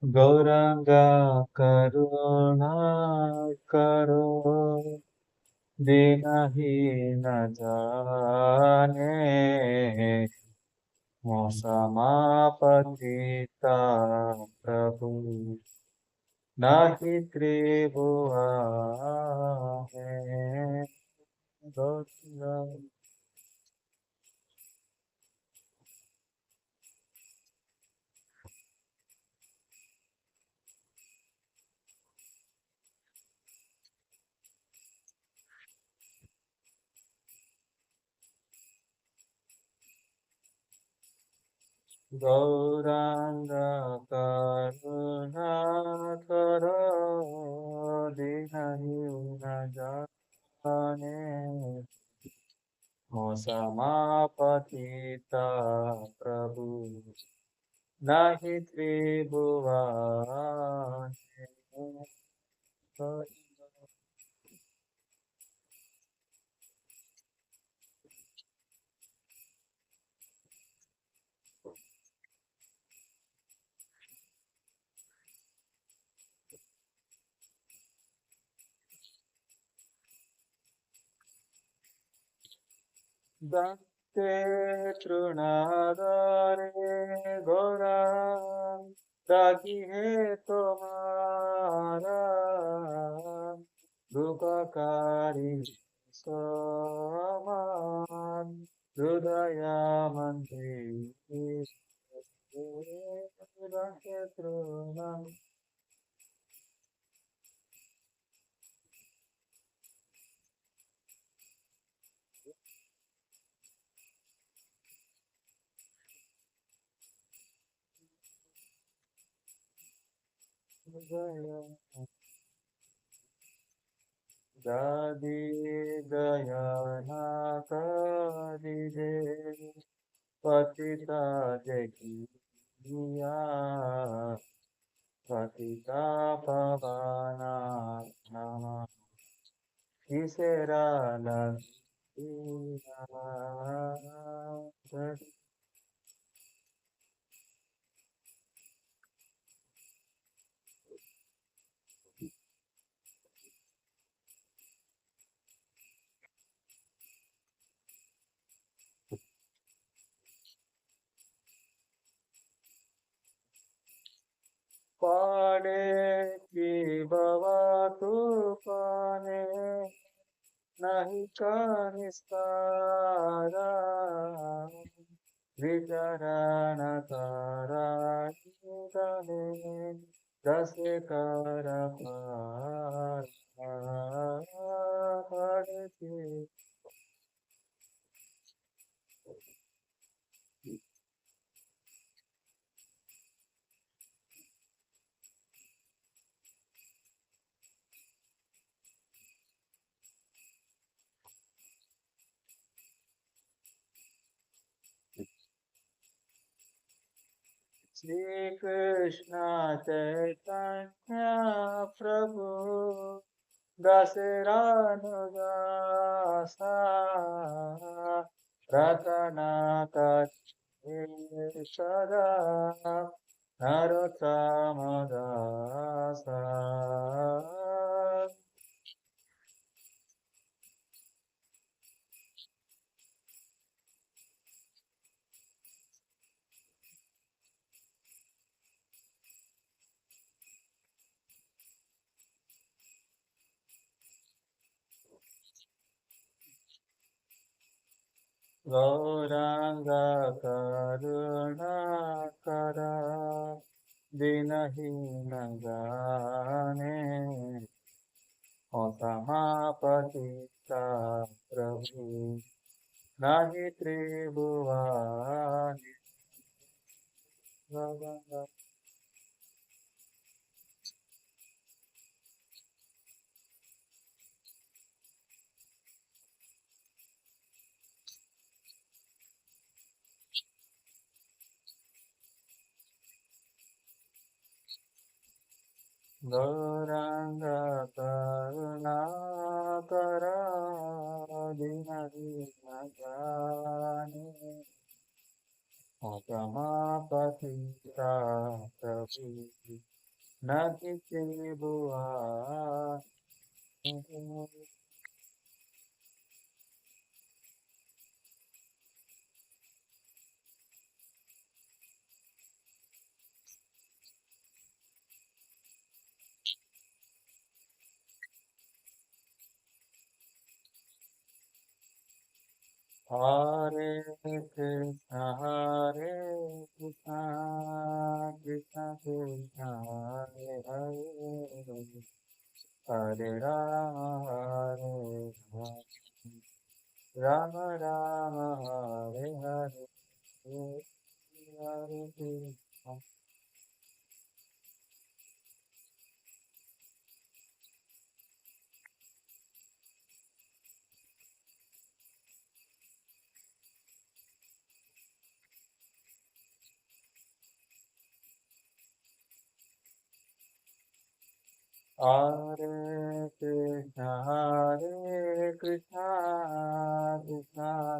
गौरांगा करुणा करो दीनहीन जाने समापतिता प्रभु नाही त्रिभुवने गौरांगा गौरांगा करुणा करो दीनहीन जाने समापतिता प्रभु नाही त्रिभुवने दत्ते तृणाधारे घोरा रागी है तुम्हारा दुखकारी समान हृदय मंदिर दत्ते तृणा दादी दयाना करी दे पतिता जगिया पतिता पवना नमः ईशरा लक्ष्मीना पाड़े की बवा तूफाने नहीं का निस्तारा विचारण तारा निधने दस कर पार की श्री कृष्ण चैतन्य प्रभु दशरानुदासा रतनाकर्षे सदा नरोत्तमदासा गौरांग करुणाकर दीनहीन जाने समापतिता प्रभु नाही त्रिभुवने गौरांग करुणाकर दीनहीन जाने समापतिता प्रभु नहीं बुआ। हरे कृष्णा हरे कृष्णा कृष्णा कृष्णा हरे हरे हरे राम हरे Ram Ram Hare Hare Hare Krishna. Hare Krishna Krishna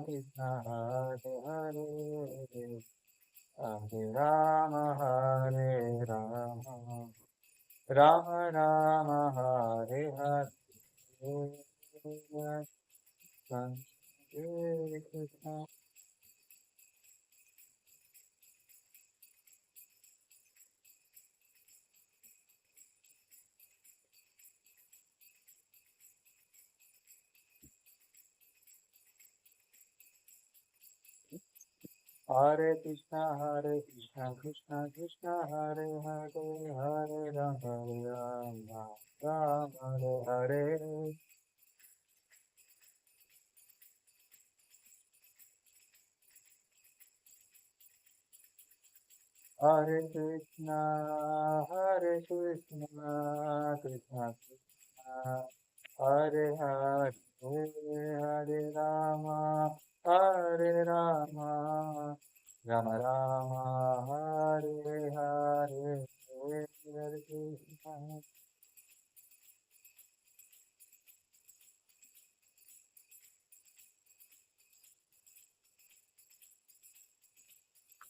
Krishna Hare Hare Hare Rama Hare Rama Rama Rama Hare Hare Hare Krishna। Hare Krishna Krishna Krishna Hare Hare Hare Rama Rama Rama Hare Hare। Hare Krishna, Krishna Krishna, Hare Hare, Hare Rama, Hare Rama, Rama Rama, Hare Hare, Hare Krishna,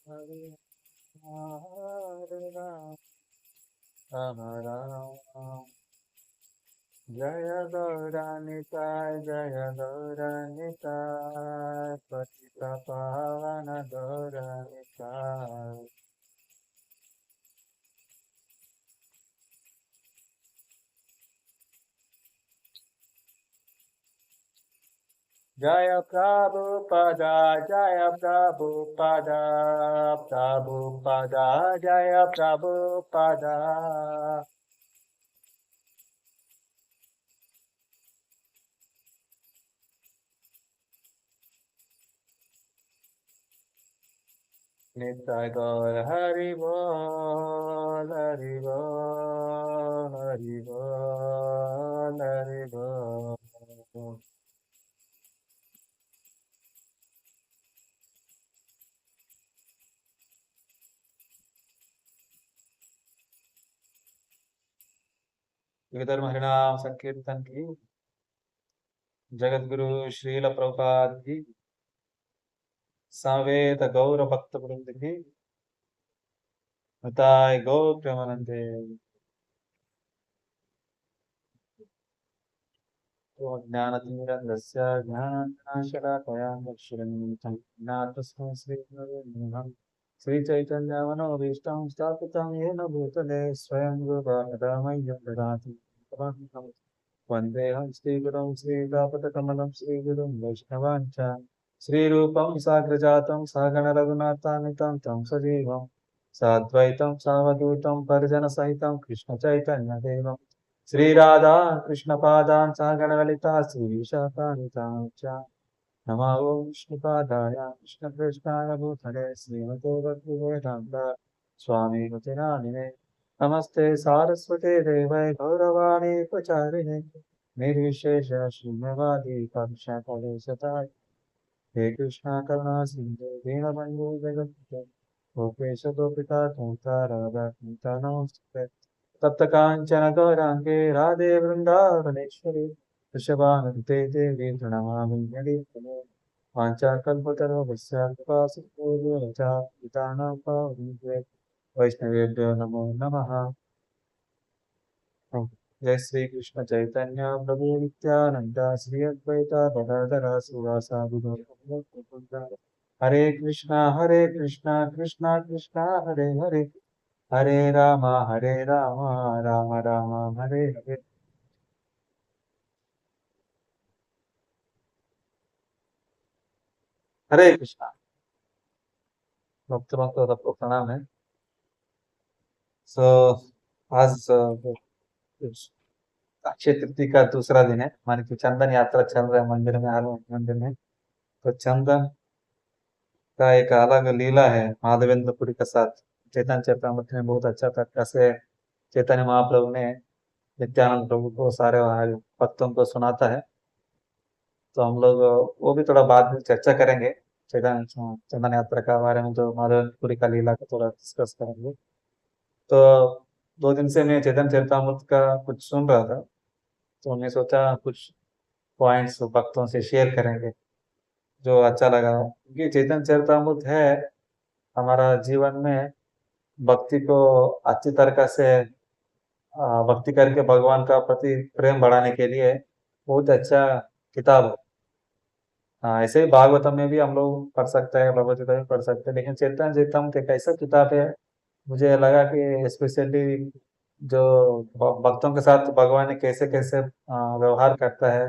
Hare Rama, Hare Rama, Rama Rama। जय गौरानिताय जय गौरानिताय पतित पावन गौरानिताय। जय प्रभुपदा जय प्रभुपदा प्रभुपदा जय प्रभुपदा। नित्य गौर हरि बोल हरि बोल हरि बोल हरि बोल। युगधर्म हरिनाम संकीर्तन की जगत गुरु श्रील प्रभुपाद की सावेत गौर भक्त वृंद की हताय गौ प्रेमानंदे। तो ज्ञानतिमिरन्दस्य ज्ञानाशलाकया दक्षिणं ज्ञातस्मै श्रीगुरुर्नमः। श्रीचैतन्यमनोभीष्टं स्थापितं येन भूतले स्वयं रूपा मह्यं ददाति तमहं वन्देऽहं श्रीगुरुं श्रीकापदकमलं श्रीगुरुं वैष्णवां च श्रीरूपं साग्रजातं सहगणरघुनाथान्वितं तं सजीवं साद्वैतं सावधूतं परिजनसहितं कृष्णचैतन्यदेवं श्रीराधा कृष्णपादान् सहगणललिता श्रीविशाखान्वितां च नमो विष्णुपादाय कृष्णकृष्णाय भूतले श्रीमते भक्तिवेदान्त स्वामी रतिनामिने नमस्ते सारस्वते देवै गौरवाणी प्रचारिणे निर्विशेष शून्यवादी कक्षाफलेशताय हे कृष्णा करुणा सिन्धु दीनबन्धु जगत्पते गोपेश गोपिका कुन्ता राधा कुन्ता नमोस्तुते तप्त काञ्चन गौराङ्गे राधे वृन्दावनेश्वरी वृषभानुते देवी प्रणमामि हरिप्रिये वाञ्छाकल्पतरुभ्यश्च कृपासिन्धुभ्यो च पितानां पावनेभ्यो वैष्णवेभ्यो नमो नमः। जय श्री कृष्ण चैतन्य प्रभु नित्यानंद श्री अद्वैता गदाधर शिवासादि गौरभक्त। हरे कृष्णा कृष्णा कृष्णा हरे हरे, हरे राम राम राम हरे हरे। हरे कृष्णा भक्तों को सबको प्रणाम है। सो आज अक्षय तृतीया का दूसरा दिन है। मान की चंदन यात्रा चल रहा है मंदिर में, हर मंदिर में। तो चंदन का एक अलग लीला है माधवेंद्र पुरी के साथ। चैतन्य चरितमृत में बहुत अच्छा तरीका से चैतन्य महाप्रभु ने नित्यानंद प्रभु को सारे भक्तों को सुनाता है। तो हम लोग वो भी थोड़ा बाद में चर्चा करेंगे, चैतन्य चंदन यात्रा का बारे में, जो माधवेंद्र पुरी का लीला का थोड़ा डिस्कस करेंगे। तो 2 दिन से मैं चैतन्य चरितमृत का कुछ सुन रहा था, तो मैंने सोचा कुछ पॉइंट्स भक्तों से शेयर करेंगे जो अच्छा लगा। क्योंकि चैतन्य चरितमृत है हमारा जीवन में भक्ति को अच्छी तरीका से भक्ति करके भगवान का प्रति प्रेम बढ़ाने के लिए बहुत अच्छा किताब है। ऐसे ही भागवतम में भी हम लोग पढ़ सकते हैं, भगवत गीता भी पढ़ सकते हैं, लेकिन चैतन्य चरितमृत एक ऐसा किताब है, मुझे लगा कि स्पेशली जो भक्तों के साथ भगवान ने कैसे कैसे व्यवहार करता है,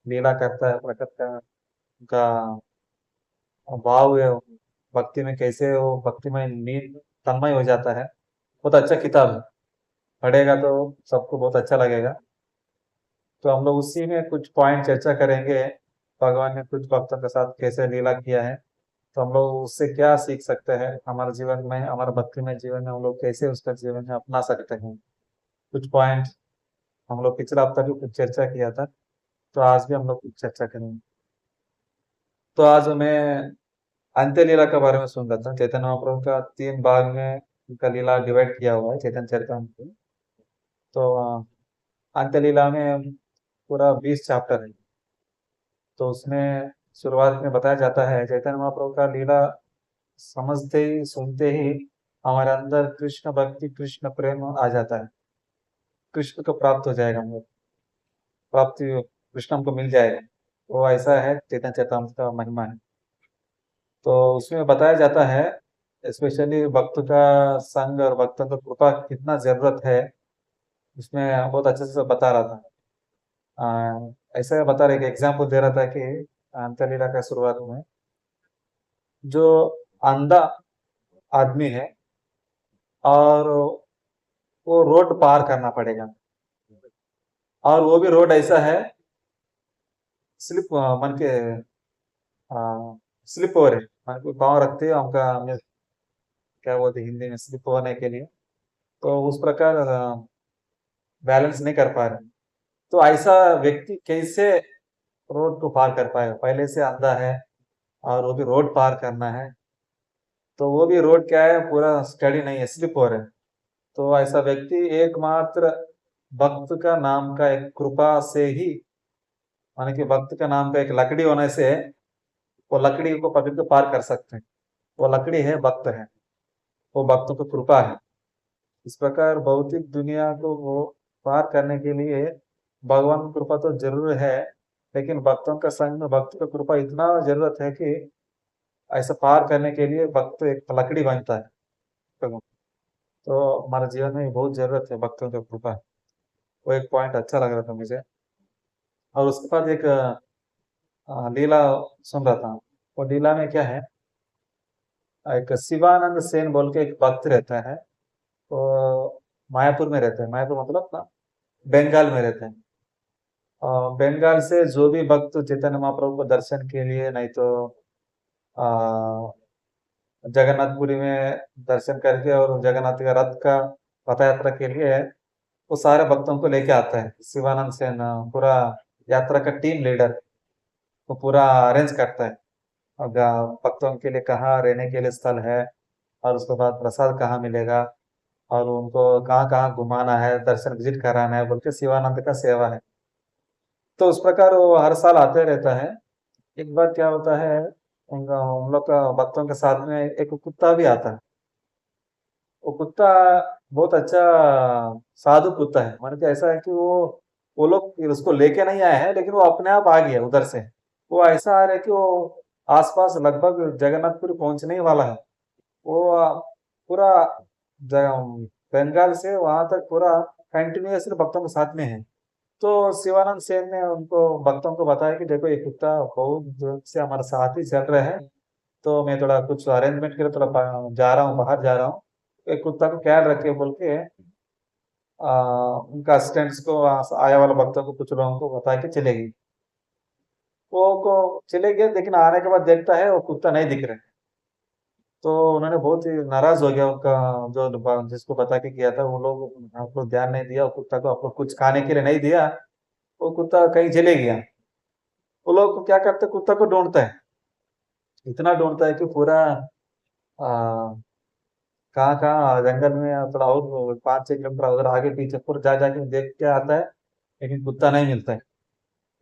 लीला करता है, प्रकट का उनका भाव है, भक्ति में कैसे वो भक्ति में नींद तन्मय हो जाता है। बहुत अच्छा किताब है, पढ़ेगा तो सबको बहुत अच्छा लगेगा। तो हम लोग उसी में कुछ पॉइंट चर्चा करेंगे, भगवान ने कुछ भक्तों के साथ कैसे लीला किया है, तो हम लोग उससे क्या सीख सकते हैं हमारे जीवन में, हमारे भक्ति में जीवन में हम लोग कैसे उसका जीवन में अपना सकते हैं। कुछ पॉइंट हम लोग पिछला हफ्ता भी कुछ चर्चा किया था, तो आज भी हम लोग कुछ चर्चा करेंगे। तो आज मैं अंत्य लीला के बारे में सुन रहा था। चैतन्य महाप्रभु का 3 भाग में उनका लीला डिवाइड किया हुआ है चैतन्य चरितमृत में। तो अंत्य लीला में पूरा 20 चैप्टर है। तो उसमें शुरुआत में बताया जाता है चैतन्य महाप्रभु का लीला समझते ही सुनते ही हमारे अंदर कृष्ण भक्ति कृष्ण प्रेम आ जाता है, कृष्ण को प्राप्त हो जाएगा, हम लोग प्राप्ति कृष्ण हमको मिल जाएगा। वो ऐसा है चैतन्य चरितमृत का महिमा है। तो उसमें बताया जाता है स्पेशली भक्त का संग और भक्तों का कृपा कितना जरूरत है, उसमें बहुत अच्छे से बता रहा था। ऐसा बता रहे, एग्जाम्पल दे रहा था कि अंतलीला का शुरुआत में जो अंधा आदमी है और वो रोड पार करना पड़ेगा, और वो भी रोड ऐसा है स्लिप मन के स्लिप ओवर है, मन को पाँव रखते हैं उनका, क्या बोलते हैं हिंदी में, स्लिप होने के लिए। तो उस प्रकार बैलेंस नहीं कर पा रहे। तो ऐसा व्यक्ति कैसे रोड को पार कर पाएगा, पहले से अंधा है और वो भी रोड पार करना है, तो वो भी रोड क्या है पूरा स्टडी नहीं है, स्लिप हो रहा है। तो ऐसा व्यक्ति एकमात्र भक्त का नाम का एक कृपा से ही, माने कि भक्त का नाम का एक लकड़ी होने से वो लकड़ी को पकड़ के पार कर सकते हैं। वो लकड़ी है भक्त है, वो भक्तों की कृपा है। इस प्रकार भौतिक दुनिया को वो पार करने के लिए भगवान की कृपा तो जरूर है, लेकिन भक्तों का संग में भक्त का कृपा इतना जरूरत है कि ऐसा पार करने के लिए भक्त एक लकड़ी बनता है। तो हमारे जीवन में बहुत जरूरत है भक्तों की कृपा। वो एक पॉइंट अच्छा लग रहा था मुझे। और उसके बाद एक लीला सुन रहा था। वो लीला में क्या है, एक शिवानंद सेन बोल के एक भक्त रहता है, तो मायापुर में रहते हैं, मायापुर मतलब ना बंगाल में रहते हैं। बंगाल से जो भी भक्त चैतन्य महाप्रभु को दर्शन के लिए, नहीं तो जगन्नाथपुरी में दर्शन करके और जगन्नाथ का रथ का पथ यात्रा के लिए, वो सारे भक्तों को लेके आता है शिवानंद सेन। पूरा यात्रा का टीम लीडर वो पूरा अरेंज करता है, और भक्तों के लिए कहाँ रहने के लिए स्थल है, और उसके बाद प्रसाद कहाँ मिलेगा, और उनको कहाँ कहाँ घुमाना है, दर्शन विजिट कराना है, बोल के शिवानंद का सेवा है। तो उस प्रकार वो हर साल आते रहता है। एक बार क्या होता है, उनका हम लोग का भक्तों के साथ में एक कुत्ता भी आता है। वो कुत्ता बहुत अच्छा साधु कुत्ता है। माने कि ऐसा है कि वो लोग उसको लेके नहीं आए हैं, लेकिन वो अपने आप आ गया उधर से। वो ऐसा आ रहा है कि वो आसपास लगभग जगन्नाथपुरी पहुंचने ही वाला है। वो पूरा बंगाल से वहां तक पूरा कंटिन्यूअसली भक्तों के साथ में है। तो शिवानंद सेन ने उनको भक्तों को बताया कि देखो ये कुत्ता बहुत दिन से हमारे साथ ही चल रहा है। तो मैं थोड़ा कुछ अरेंजमेंट के लिए थोड़ा जा रहा हूँ, बाहर जा रहा हूँ। एक कुत्ता को ख्याल रखे बोल के उनका असिस्टेंट्स को आया वाला भक्तों को कुछ लोगों को बता के चलेगी। वो को चले गए, लेकिन आने के बाद देखता है वो कुत्ता नहीं दिख रहा है। तो उन्होंने बहुत ही नाराज हो गया उनका, जो जिसको बता के किया था वो लोग, आप लोग ध्यान नहीं दिया, वो कुत्ता को आप लोग कुछ खाने के लिए नहीं दिया, वो कुत्ता कहीं चले गया। वो लोग क्या करते, कुत्ता को ढूंढता है, इतना ढूंढता है कि पूरा आ, कहाँ कहाँ जंगल में थोड़ा और 5-6 किलोमीटर उधर आगे पीछे पूरा जा जाके देख के आता है, लेकिन कुत्ता नहीं मिलता है।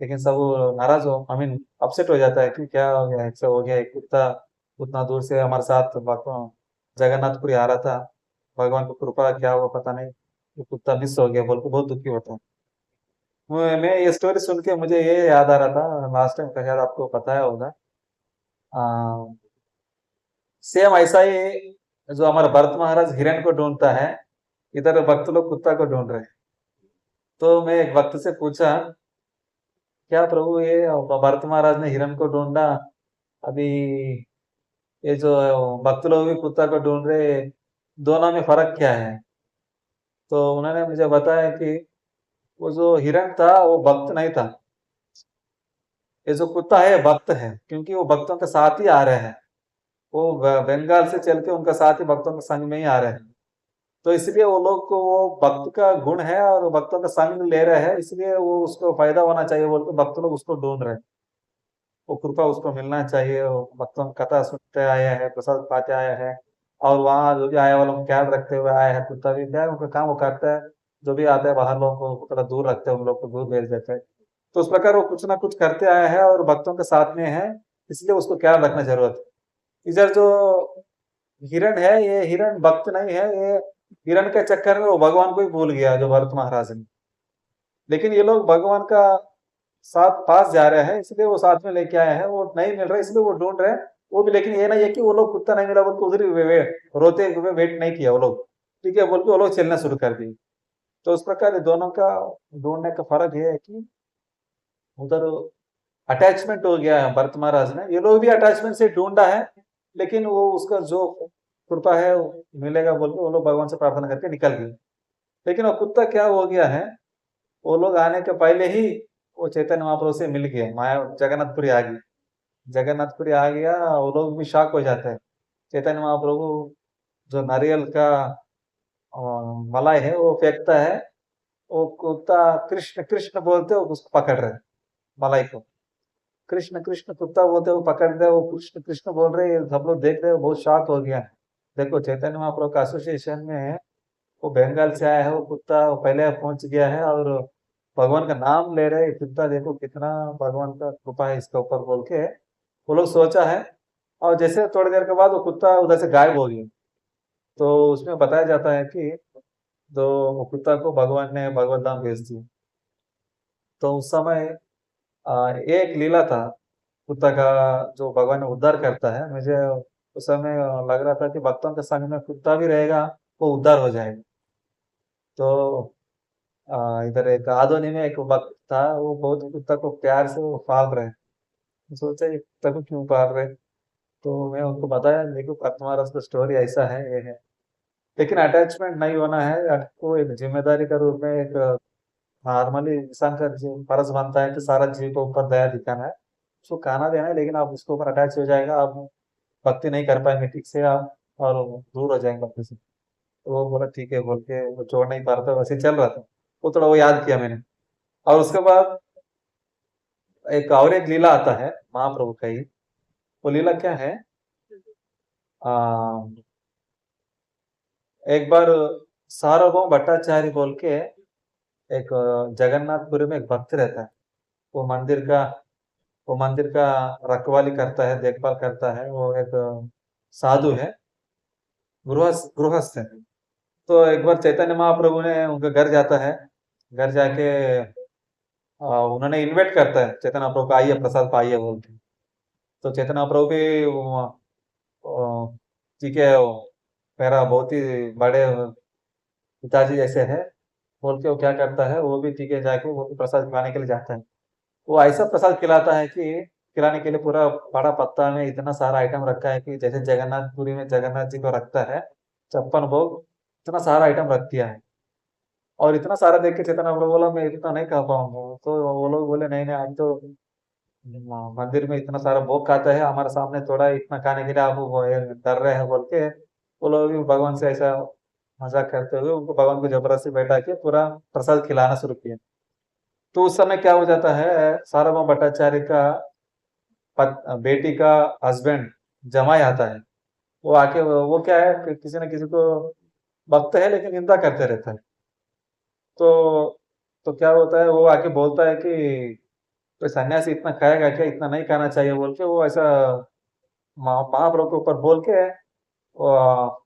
लेकिन सब वो नाराज हो, आई मीन अपसेट हो जाता है कि क्या हो गया, ऐसा हो गया, एक कुत्ता उतना दूर से हमारे साथ जगन्नाथपुरी आ रहा था, भगवान की कृपा क्या हुआ पता नहीं, वो कुत्ता मिस हो गया बोल के बहुत दुखी होता है। मैं ये स्टोरी सुन के मुझे ये याद आ रहा था, लास्ट टाइम का शायद आपको पता है होगा। सेम ऐसा ही जो हमारा भरत महाराज हिरण को ढूंढता है, इधर भक्त लोग कुत्ता को ढूंढ रहे हैं। तो मैं एक भक्त से पूछा, क्या प्रभु ये भरत महाराज ने हिरण को ढूंढा, अभी ये जो भक्त लोग भी कुत्ता को ढूंढ रहे, दोनों में फर्क क्या है? तो उन्होंने मुझे बताया कि वो जो हिरण था वो भक्त नहीं था, ये जो कुत्ता है भक्त है, क्योंकि वो भक्तों के साथ ही आ रहे हैं। वो बंगाल से चल के उनका साथ ही भक्तों के संग में ही आ रहे हैं। तो इसलिए वो लोग को वो भक्त का गुण है और वो भक्तों का संग ले रहे हैं, इसलिए वो उसको फायदा होना चाहिए बोल के भक्त लोग उसको ढूंढ रहे हैं। वो कृपा उसको मिलना चाहिए, वो भक्तों की कथा सुनते आया है, प्रसाद पाते आया है, और वहाँ जो भी आया वालों को ख्याल रखते हुए आया है, कुत्ता भी क्या है, उनका काम वो करता है। जो भी आता है बाहर लोगों को थोड़ा दूर रखते हैं, उन लोग को दूर भेज देते हैं। तो उस प्रकार वो कुछ ना कुछ करते आया है और भक्तों के साथ में है, इसलिए उसको ख्याल रखना जरूरत है। इधर जो हिरण है, ये हिरण भक्त नहीं है, ये हिरण के चक्कर में वो भगवान को ही भूल गया जो भरत महाराज ने। लेकिन ये लोग भगवान का साथ पास जा रहे हैं, इसलिए वो साथ में लेके आए हैं, वो नहीं मिल रहा है इसलिए वो ढूंढ रहे हैं। वो भी, लेकिन ये नहीं है कि वो लोग कुत्ता नहीं मिला बोल के उधर ही रोते हुए वेट नहीं किया वो लोग, ठीक है बोल के वो लोग चलना शुरू कर दिए। तो उस प्रकार ये दोनों का ढूंढने का फर्क ये है कि उधर अटैचमेंट हो गया है भरत महाराज ने, ये लोग भी अटैचमेंट से ढूंढा है, लेकिन वो उसका जो कृपा है वो मिलेगा बोल के वो लोग भगवान से प्रार्थना करके निकल गए। लेकिन वो कुत्ता क्या हो गया है, वो लोग आने के पहले ही वो चैतन्य महाप्रभु से मिल गया, माया जगन्नाथपुरी आ गई। जगन्नाथपुरी आ गया, वो लोग भी शॉक हो जाते हैं। चैतन्य महाप्रभु जो नारियल का अ, मलाई है वो फेंकता है, वो कुत्ता कृष्ण कृष्ण बोलते हो उसको पकड़ रहे हैं, मलाई को कृष्ण कृष्ण कुत्ता बोलते वो पकड़ रहे, वो कृष्ण कृष्ण बोल रहे हैं, सब लोग देख रहे हो, बहुत शॉक हो गया है। देखो चैतन्य महाप्रभु का एसोसिएशन में है, वो बंगाल से आया है, वो कुत्ता वो पहले पहुंच गया है और भगवान का नाम ले रहे हैं, कुत्ता देखो कितना भगवान का कृपा है इसके ऊपर बोल के वो लोग सोचा है। और जैसे थोड़ी देर के बाद वो कुत्ता उधर से गायब हो गया। तो उसमें बताया जाता है कि जो वो कुत्ता को भगवान ने भगवत धाम भेज दिया। तो उस समय एक लीला था कुत्ता का, जो भगवान उद्धार करता है। मुझे उस समय लग रहा था कि भक्तों के संग में कुत्ता भी रहेगा, वो उद्धार हो जाएगा। तो इधर एक आदोनी में एक भक्त था, वो बहुत कुत्ता को प्यार से वो पाल रहे हैं। सोचा ये कुत्ता को क्यों पाल रहे, तो मैं उनको बताया देखो तुम्हारा स्टोरी ऐसा है, ये है। लेकिन अटैचमेंट नहीं होना है, आपको एक जिम्मेदारी का रूप में एक नॉर्मली इंसान का फर्ज बनता है कि सारा जीव को ऊपर दया दिखाना है, उसको खाना देना है, लेकिन आप उसके ऊपर अटैच हो जाएगा, आप भक्ति नहीं कर पाएंगे ठीक से आप, और दूर हो जाएंगे भक्ति से। तो वो बोला ठीक है बोल के वो छोड़ नहीं पा रहा था, वैसे ही चल रहा था। वो थोड़ा वो याद किया मैंने। और उसके बाद एक लीला आता है महाप्रभु का ही। वो लीला क्या है, आ, एक बार सार्वभौम भट्टाचार्य बोल के एक जगन्नाथपुरी में एक भक्त रहता है। वो मंदिर का वो मंदिर का रखवाली करता है, देखभाल करता है, वो एक साधु है, गृहस्थ गृहस्थ है। तो एक बार चैतन्य महाप्रभु ने उनके घर जाता है, घर जाके उन्होंने इनवाइट करता है चैतन्य महाप्रभु को, आइए प्रसाद पाइए बोल के। तो चैतन्य महाप्रभु भी ठीक है, मेरा बहुत ही बड़े पिताजी जैसे है बोल के वो क्या करता है, वो भी ठीक है जाके वो भी प्रसाद खिलाने के लिए जाता है। वो ऐसा प्रसाद खिलाता है कि खिलाने के लिए पूरा बड़ा पत्ता में इतना सारा आइटम रखा है कि जैसे जगन्नाथपुरी में जगन्नाथ जी को रखता है 56 भोग, इतना सारा आइटम रख दिया है। और इतना सारा देख के चेतन प्रभु बोला मैं इतना नहीं खा पाऊंगा, तो वो लोग बोले नहीं नहीं, हम तो मंदिर में इतना सारा भोग खाता है, हमारे सामने थोड़ा इतना खाने के लिए आप वो ये डर रहे हैं बोल के वो लोग भी भगवान से ऐसा मजाक करते हुए उनको भगवान को जबरदस्ती बैठा के पूरा प्रसाद खिलाना शुरू किया। तो उस समय क्या हो जाता है, सार्वभौम भट्टाचार्य का बेटी का हस्बैंड जमाई आता है। वो आके वो क्या है कि किसी न किसी को भक्त है लेकिन निंदा करते रहता है। तो तो क्या होता है, वो आके बोलता है कि कोई सन्यासी इतना खाएगा क्या, इतना नहीं खाना चाहिए बोल के वो ऐसा महाप्रभु के ऊपर बोल के वो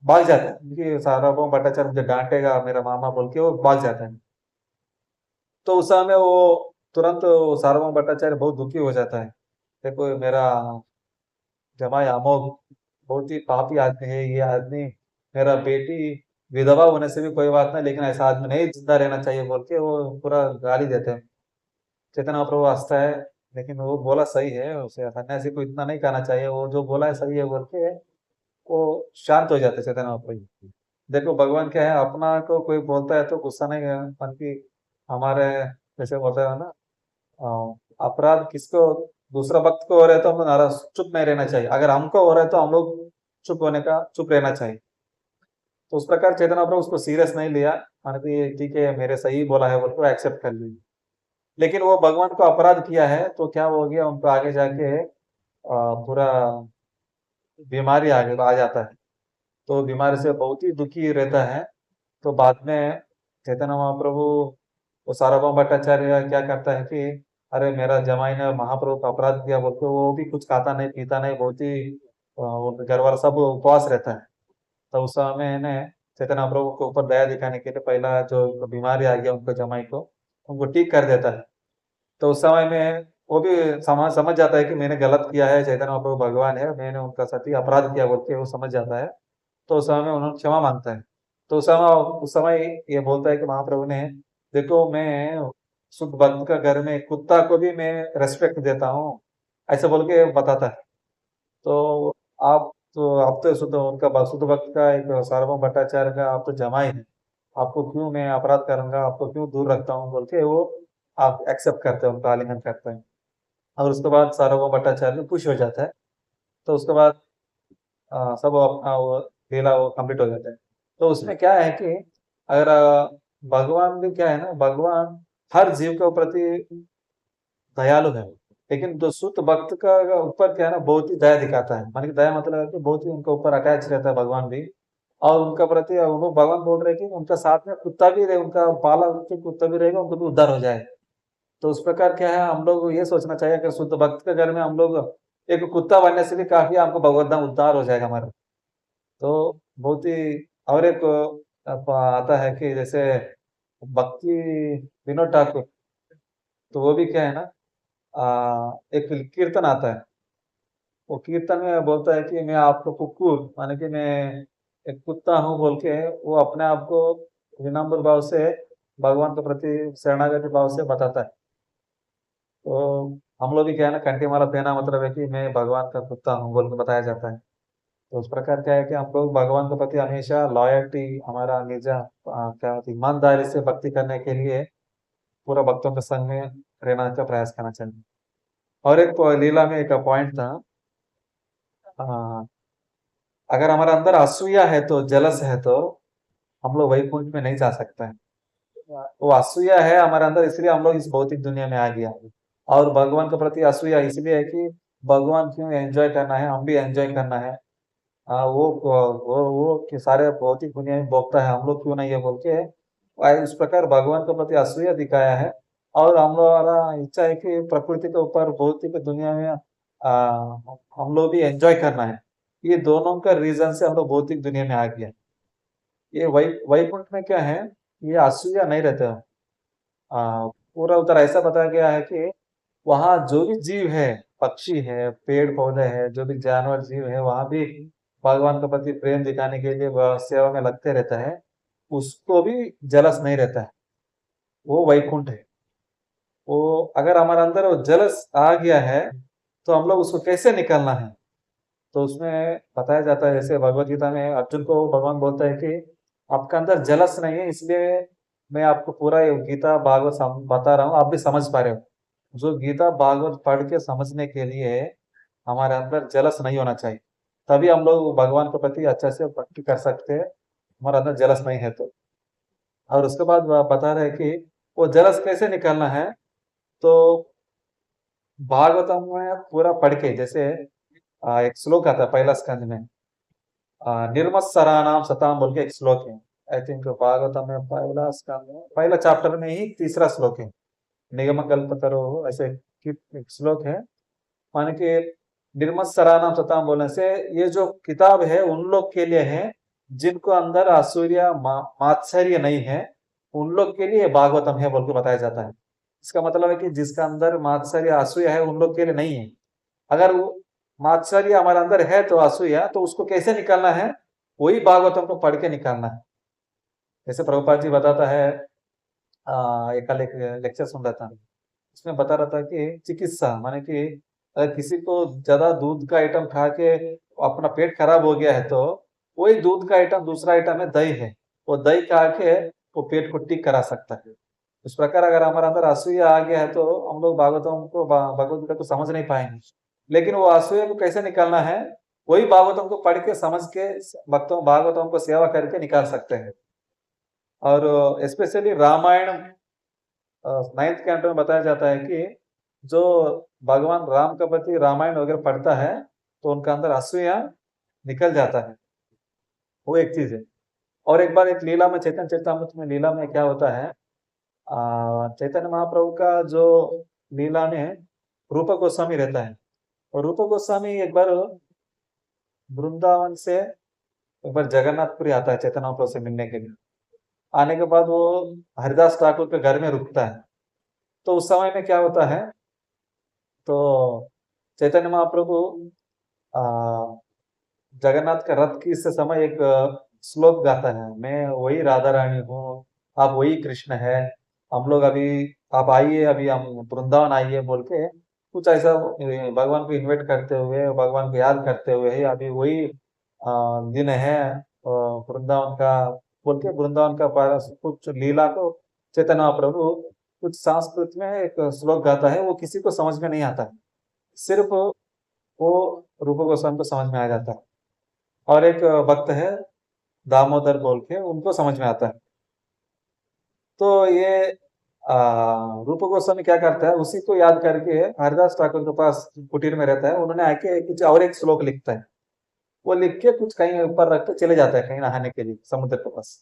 भाग जाता है कि सार्वभौम भट्टाचार्य मुझे डांटेगा मेरा मामा बोल के वो भाग जाता है। तो उस समय वो तुरंत सार्वभौम भट्टाचार्य बहुत दुखी हो जाता है, देखो मेरा जमाई अमोघ बहुत ही पापी आदमी है ये आदमी, मेरा बेटी विधवा होने से भी कोई बात नहीं लेकिन ऐसा आदमी नहीं जिंदा रहना चाहिए बोल के वो पूरा गाली देते हैं। चैतन्य महाप्रभु हंसता है, लेकिन वो बोला सही है, उसे सन्यासी को इतना नहीं कहना चाहिए, वो जो बोला है सही है बोल के वो शांत हो जाते हैं चैतन्य महाप्रभु। देखो भगवान क्या है, अपना को कोई बोलता है तो गुस्सा नहीं है, बल्कि हमारे जैसे बोलते हैं ना, अपराध किसको दूसरा वक्त को हो रहा है तो हम लोग नाराज चुप नहीं रहना चाहिए, अगर हमको हो रहा है तो हम लोग चुप रहना चाहिए। तो उस प्रकार चेतन प्रभु उसको सीरियस नहीं लिया, मान कि ठीक है मेरे सही बोला है बोल को एक्सेप्ट कर ली। लेकिन वो भगवान को अपराध किया है तो क्या हो गया, उनको आगे जाके पूरा बीमारी आगे आ जाता है, तो बीमारी से बहुत ही दुखी रहता है। तो बाद में चैतन्य महाप्रभु वो सार्वभौम भट्टाचार्य क्या करता है कि अरे मेरा जमाई ने महाप्रभु का अपराध किया बोल के वो भी कुछ खाता नहीं पीता नहीं, बहुत ही उनके घर वाला सब उपवास रहता है। तो उस समय इन्हें चैतन्य महाप्रभु के ऊपर दया दिखाने के लिए पहला जो बीमारी आ गया उनको जमाई को उनको ठीक कर देता है। तो उस समय में वो भी समझ जाता है कि मैंने गलत किया है, चैतन्य महाप्रभु भगवान है, मैंने उनका साथी अपराध किया बोल के वो समझ जाता है। तो उस समय में उन्होंने क्षमा मांगता है। तो उस समय ये बोलता है कि महाप्रभु ने देखो मैं शुद्ध भक्त का घर में कुत्ता को भी मैं रेस्पेक्ट देता हूँ, ऐसे बोल के बताता है। तो आप तो शुद्ध उनका शुद्ध भक्त का एक सार्वभौम भट्टाचार्य का आप तो जमाई है, आपको क्यों मैं अपराध करूंगा, आपको क्यों दूर रखता हूँ बोल के वो आप एक्सेप्ट करते हैं, उनका आलिंगन करते हैं। और उसके बाद सार्वभौम भट्टाचार्य खुश हो जाता है। तो उसके बाद सब अपना वो लीला वो कंप्लीट हो जाता है। तो उसमें क्या है कि अगर भगवान भी क्या है ना, भगवान हर जीव के प्रति दयालु है, लेकिन जो शुद्ध भक्त का ऊपर क्या है ना बहुत ही दया दिखाता है, मान की दया मतलब है कि बहुत ही उनके ऊपर अटैच रहता है भगवान भी। और उनका प्रति वो भगवान बोल रहे हैं कि उनका साथ में कुत्ता भी रहे, उनका पाला उनके कुत्ता भी रहेगा, उनको भी उद्धार हो जाए। तो उस प्रकार क्या है, हम लोग ये सोचना चाहिए कि शुद्ध भक्त के घर में हम लोग एक कुत्ता बनने से भी काफी हमको भगवत धाम उद्धार हो जाएगा हमारा। तो बहुत ही और एक आता है कि जैसे भक्ति विनोद ठाकुर, तो वो भी क्या है ना, एक कीर्तन आता है, वो कीर्तन में बोलता है कि मैं आपको कुकुर माने कि मैं एक कुत्ता हूँ बोल के वो अपने आप को विनम्र भाव से भगवान के प्रति शरणागति भाव से बताता है। तो हम लोग भी क्या है ना कंठी माला पहना मतलब है कि मैं भगवान का कुत्ता हूँ बोल के बताया जाता है। तो उस प्रकार क्या है कि हम लोग भगवान के प्रति हमेशा लॉयल्टी हमारा निजा क्या होती है ईमानदारी से भक्ति करने के लिए पूरा भक्तों के संग में रहने का प्रयास करना चाहिए। और एक लीला में एक पॉइंट था, आ, अगर हमारे अंदर असूया है तो जलस है तो हम लोग वैकुंठ में नहीं जा सकते हैं। वो असूया है हमारे अंदर इसलिए हम लोग इस भौतिक दुनिया में आ गया। और भगवान के प्रति असूया इसलिए है कि भगवान क्यों एंजॉय करना है, हम भी एंजॉय करना है। वो कि सारे भौतिक दुनिया में भोगता है, हम लोग क्यों नहीं है बोल के इस प्रकार भगवान के प्रति असूया दिखाया है। और हम लोग हमारा इच्छा है कि प्रकृति के ऊपर भौतिक दुनिया में हम लोग भी एंजॉय करना है। ये दोनों का रीजन से हम लोग भौतिक दुनिया में आ गया। ये वैकुंठ में क्या है, ये असूया नहीं रहता। पूरा उधर ऐसा बताया गया है कि वहाँ जो भी जीव है, पक्षी है, पेड़ पौधे है, जो भी जानवर जीव है, वहां भी भगवान के प्रति प्रेम दिखाने के लिए वह सेवा में लगते रहता है। उसको भी जलस नहीं रहता है। वो वैकुंठ है। वो अगर हमारे अंदर वो जलस आ गया है, तो हम लोग उसको कैसे निकालना है? तो उसमें बताया जाता है, जैसे भगवत गीता में अर्जुन को भगवान बोलता है कि आपका अंदर जलस नहीं है, इसलिए मैं आपको पूरा ये गीता भागवत बता रहा हूँ, आप भी समझ पा रहे हो। जो गीता भागवत पढ़ के समझने के लिए हमारे अंदर जलस नहीं होना चाहिए, तभी हम लोग भगवान के प्रति अच्छे से भक्ति कर सकते हैं। हमारे अंदर जलस नहीं है तो। और उसके बाद वह बता रहे हैं कि वो जलस कैसे निकालना है। तो भागवतम में पूरा पढ़ के, जैसे एक श्लोक आता है पहला स्कंद में, निर्मत्सराणाम सताम बोल के एक श्लोक है। आई थिंक भागवतम में पहला स्कंद में पहला चैप्टर में ही तीसरा श्लोक है। निगम कल्पतरो ऐसे एक श्लोक है। माने कि निर्मत्सराणाम सताम बोलने से ये जो किताब है उन लोग के लिए है जिनको अंदर आसूर्य मात्सर्य नहीं है। उन लोग के लिए भागवतम है बोल के बताया जाता है। इसका मतलब है कि जिसका अंदर मात्सर्य असूया है उन लोग के लिए नहीं है। अगर वो मात्सर्य हमारे अंदर है तो असूया, तो उसको कैसे निकालना है? वही भागवतम को पढ़ के निकालना है। जैसे प्रभुपाद जी बताता है, एक कल एक लेक्चर सुन रहा था, उसमें बता रहा था कि चिकित्सा माने कि अगर किसी को ज्यादा दूध का आइटम खा के अपना पेट खराब हो गया है, तो वही दूध का आइटम दूसरा आइटम है दही है, वो दही खा के वो पेट को ठीक करा सकता है। इस प्रकार अगर हमारे अंदर असूया आ गया है तो हम लोग भागवतम को भगवत गीता को समझ नहीं पाएंगे। लेकिन वो असूया को कैसे निकालना है, वही भागवतम को पढ़ के समझ के भक्तों भागवतम को सेवा करके निकाल सकते हैं। और स्पेशली रामायण 9th कैंटो में बताया जाता है कि जो भगवान राम के प्रति रामायण वगैरह पढ़ता है तो उनका अंदर असूया निकल जाता है। वो एक चीज है। और एक बार एक लीला में, चैतन्य चरितामृत में लीला में क्या होता है, चैतन्य महाप्रभु का जो लीला में रूप गोस्वामी रहता है, और रूप गोस्वामी एक बार वृंदावन से एक बार जगन्नाथपुरी आता है चैतन्य महाप्रभु से मिलने के लिए। आने के बाद वो हरिदास ठाकुर के घर में रुकता है। तो उस समय में क्या होता है, तो चैतन्य महाप्रभु आ, जगन्नाथ का रथ की इस समय एक श्लोक गाता है, मैं वही राधा रानी हूँ, आप वही कृष्ण है, हम लोग अभी, आप आइए, अभी हम वृंदावन आइए बोल के कुछ ऐसा भगवान को इनवाइट करते हुए, भगवान को याद करते हुए ही अभी वही दिन है वृंदावन का बोल के वृंदावन का कुछ लीला को चैतन्य महाप्रभु कुछ संस्कृत में एक श्लोक गाता है। वो किसी को समझ में नहीं आता है, सिर्फ वो रूप गोस्वामी को समझ में आ जाता है। और एक भक्त है दामोदर बोल के, उनको समझ में आता है। तो ये रूप गोस्वामी क्या करता है, उसी को याद करके हरिदास ठाकुर के पास कुटीर में रहता है, उन्होंने आके कुछ और एक श्लोक लिखता है। वो लिख के कुछ कहीं ऊपर रख के चले जाता है कहीं नहाने के लिए समुद्र के पास।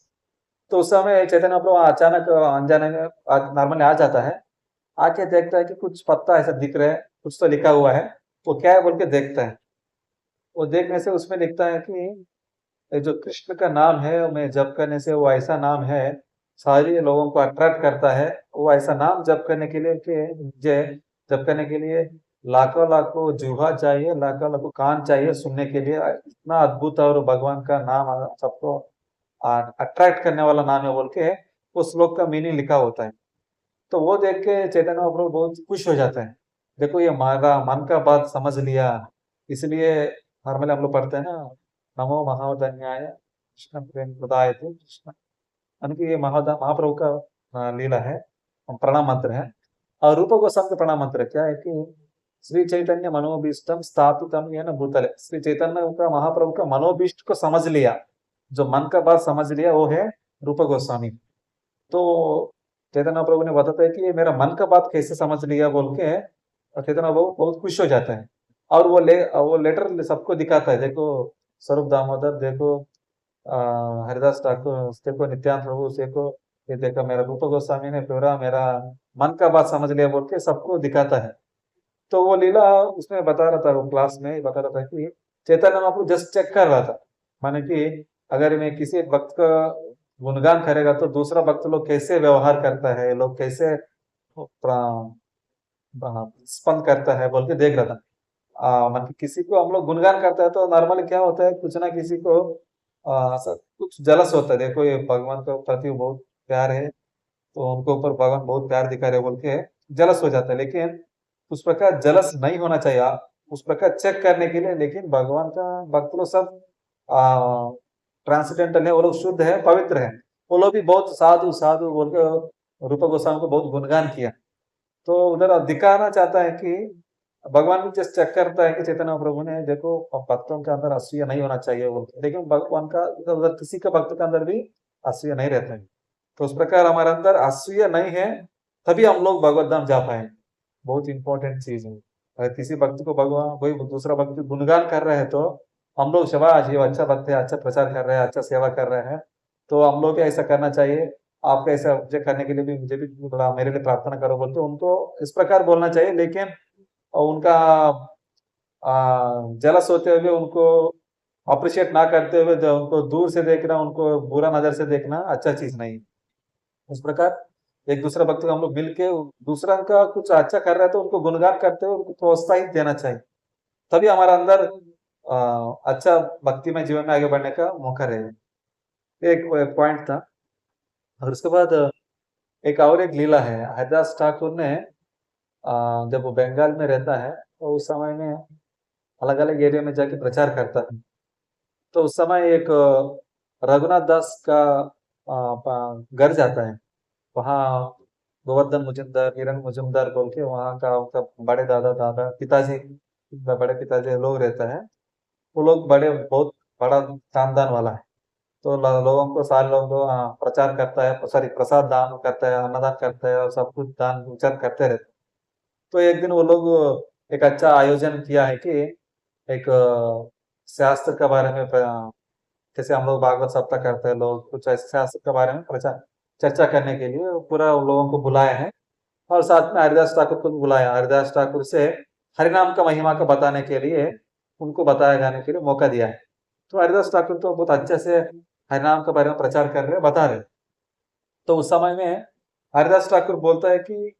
तो उस समय चैतन्य प्रभु अचानक अनजाने में नॉर्मली आ जाता है। आके देखता है कि कुछ पत्ता ऐसा दिख रहा है, कुछ तो लिखा हुआ है। वो क्या है बोल के देखता है। वो देखने से उसमें लिखता है कि ये जो कृष्ण का नाम है, मैं जप करने से वो ऐसा नाम है, सारे लोगों को अट्रैक्ट करता है। वो ऐसा नाम जप करने के लिए कि जप करने के लिए लाखों लाखों जुहा चाहिए, लाखों लाखों कान चाहिए सुनने के लिए। इतना अद्भुत और भगवान का नाम सबको अट्रैक्ट करने वाला नाम है बोल के उस श्लोक का मीनिंग लिखा होता है। तो वो देख के चैतन्य महाप्रभु बहुत खुश हो जाता है, देखो ये हमारा मन का बात समझ लिया। इसलिए नॉर्मली हम लोग पढ़ते हैं ना, नमो महावदन्याय कृष्ण प्रेम प्रदाय थे कृष्ण, यानी कि ये महाप्रभु का लीला है, प्रणाम मंत्र है। और रूप गोस्वामी का प्रणाम मंत्र क्या है कि श्री चैतन्य मनोभीष्टम स्थापितम येन भूतले, श्री चैतन्य का महाप्रभु का मनोभीष्ट को समझ लिया, जो मन का बात समझ लिया वो है रूप गोस्वामी। तो चैतन्य प्रभु ने बताता है कि ये मेरा मन का बात कैसे समझ लिया बोल के, और चैतन्य प्रभु बहुत खुश हो जाता है। और वो लेटर सबको दिखाता है, देखो स्वरूप दामोदर, देखो हरिदास ठाकुर, देखो नित्यानंद प्रभु, देखो ये देखो मेरा रूप गोस्वामी ने पूरा मेरा मन का बात समझ लिया बोल के सबको दिखाता है। तो वो लीला उसमें बता रहा था, वो क्लास में बता रहा था कि चैतन्य महाप्रभु जस्ट चेक कर रहा था, माने कि अगर मैं किसी एक भक्त का गुणगान करेगा तो दूसरा भक्त लोग कैसे व्यवहार करता है, लोग कैसे स्पंद करता है बोल के देख रहा था। मतलब किसी को हम लोग गुणगान करता है तो नॉर्मली क्या होता है, कुछ ना किसी को कुछ जलस होता है, देखो ये भगवान के प्रति बहुत प्यार है तो उनके ऊपर भगवान बहुत प्यार दिखा रहे बोल के जलस हो जाता है। लेकिन उस प्रकार जलस नहीं होना चाहिए, उस प्रकार चेक करने के लिए। लेकिन भगवान का भक्त लोग सब ट्रांसडेंटल है, वो लोग शुद्ध है, पवित्र है। वो लोग भी बहुत साधु साधु बोल के रूप गोस्वामी को बहुत गुणगान किया। तो उधर दिखाना चाहता है कि भगवान भी जस्ट चेक करता है कि चैतन्य प्रभु ने देखो भक्तों के अंदर असूया नहीं होना चाहिए बोलते, लेकिन भगवान का उधर किसी का भक्त के अंदर भी असूया नहीं रहता है। तो उस प्रकार हमारे अंदर असूया नहीं है, तभी हम लोग भगवत धाम जा पाए। बहुत इंपॉर्टेंट चीज है। अगर किसी भक्त को भगवान कोई दूसरा भक्त गुणगान कर रहे हैं तो हम लोग शाबाश ये अच्छा भक्त है, अच्छा प्रचार कर रहे हैं, अच्छा सेवा कर रहे हैं, तो हम लोग भी ऐसा करना चाहिए। आपका ऐसा मुझे करने के लिए भी मुझे भी थोड़ा मेरे लिए प्रार्थना करो बोलते उनको इस प्रकार बोलना चाहिए। लेकिन उनका जेलस होते हुए उनको अप्रिशिएट ना करते हुए उनको दूर से देखना, उनको बुरा नजर से देखना अच्छा चीज नहीं। उस प्रकार एक दूसरे भक्त को हम लोग मिलके दूसरा का कुछ अच्छा कर रहा है तो उनको गुणगान करते हुए उनको प्रोत्साहित देना चाहिए, तभी हमारा अंदर अच्छा भक्ति में जीवन में आगे बढ़ने का मौका रहेगा। एक पॉइंट था। और उसके बाद एक और एक लीला है। हरिदास ठाकुर ने जब वो बंगाल में रहता है तो उस समय में अलग अलग एरिया में जाके प्रचार करता है। तो उस समय एक रघुनाथ दास का घर जाता है। वहाँ गोवर्धन मुजुमदार, हिरण मुजुमदार बोल के वहाँ का उनका बड़े दादा दादा पिताजी, बड़े पिताजी लोग रहता है। वो लोग बड़े बहुत बड़ा खानदान वाला है। तो लोगों को सारे लोगों को प्रचार करता है, सॉरी प्रसाद दान करता है, अन्नदान करता है और सब कुछ दान विचार करते रहते हैं। तो एक दिन वो लोग एक अच्छा आयोजन किया है कि एक शास्त्र के बारे में जैसे हम लोग भागवत सप्ताह करते हैं, लोग कुछ ऐसे शास्त्र के बारे में प्रचार चर्चा करने के लिए पूरा लोगों को बुलाए हैं। और साथ में हरिदास ठाकुर को भी बुलाया। हरिदास ठाकुर से हरिनाम का महिमा का बताने के लिए उनको बताया जाने के लिए मौका दिया है। तो हरिदास ठाकुर तो बहुत अच्छे से हरिनाम के बारे में प्रचार कर रहे बता रहे। तो उस समय में हरिदास ठाकुर बोलता है कि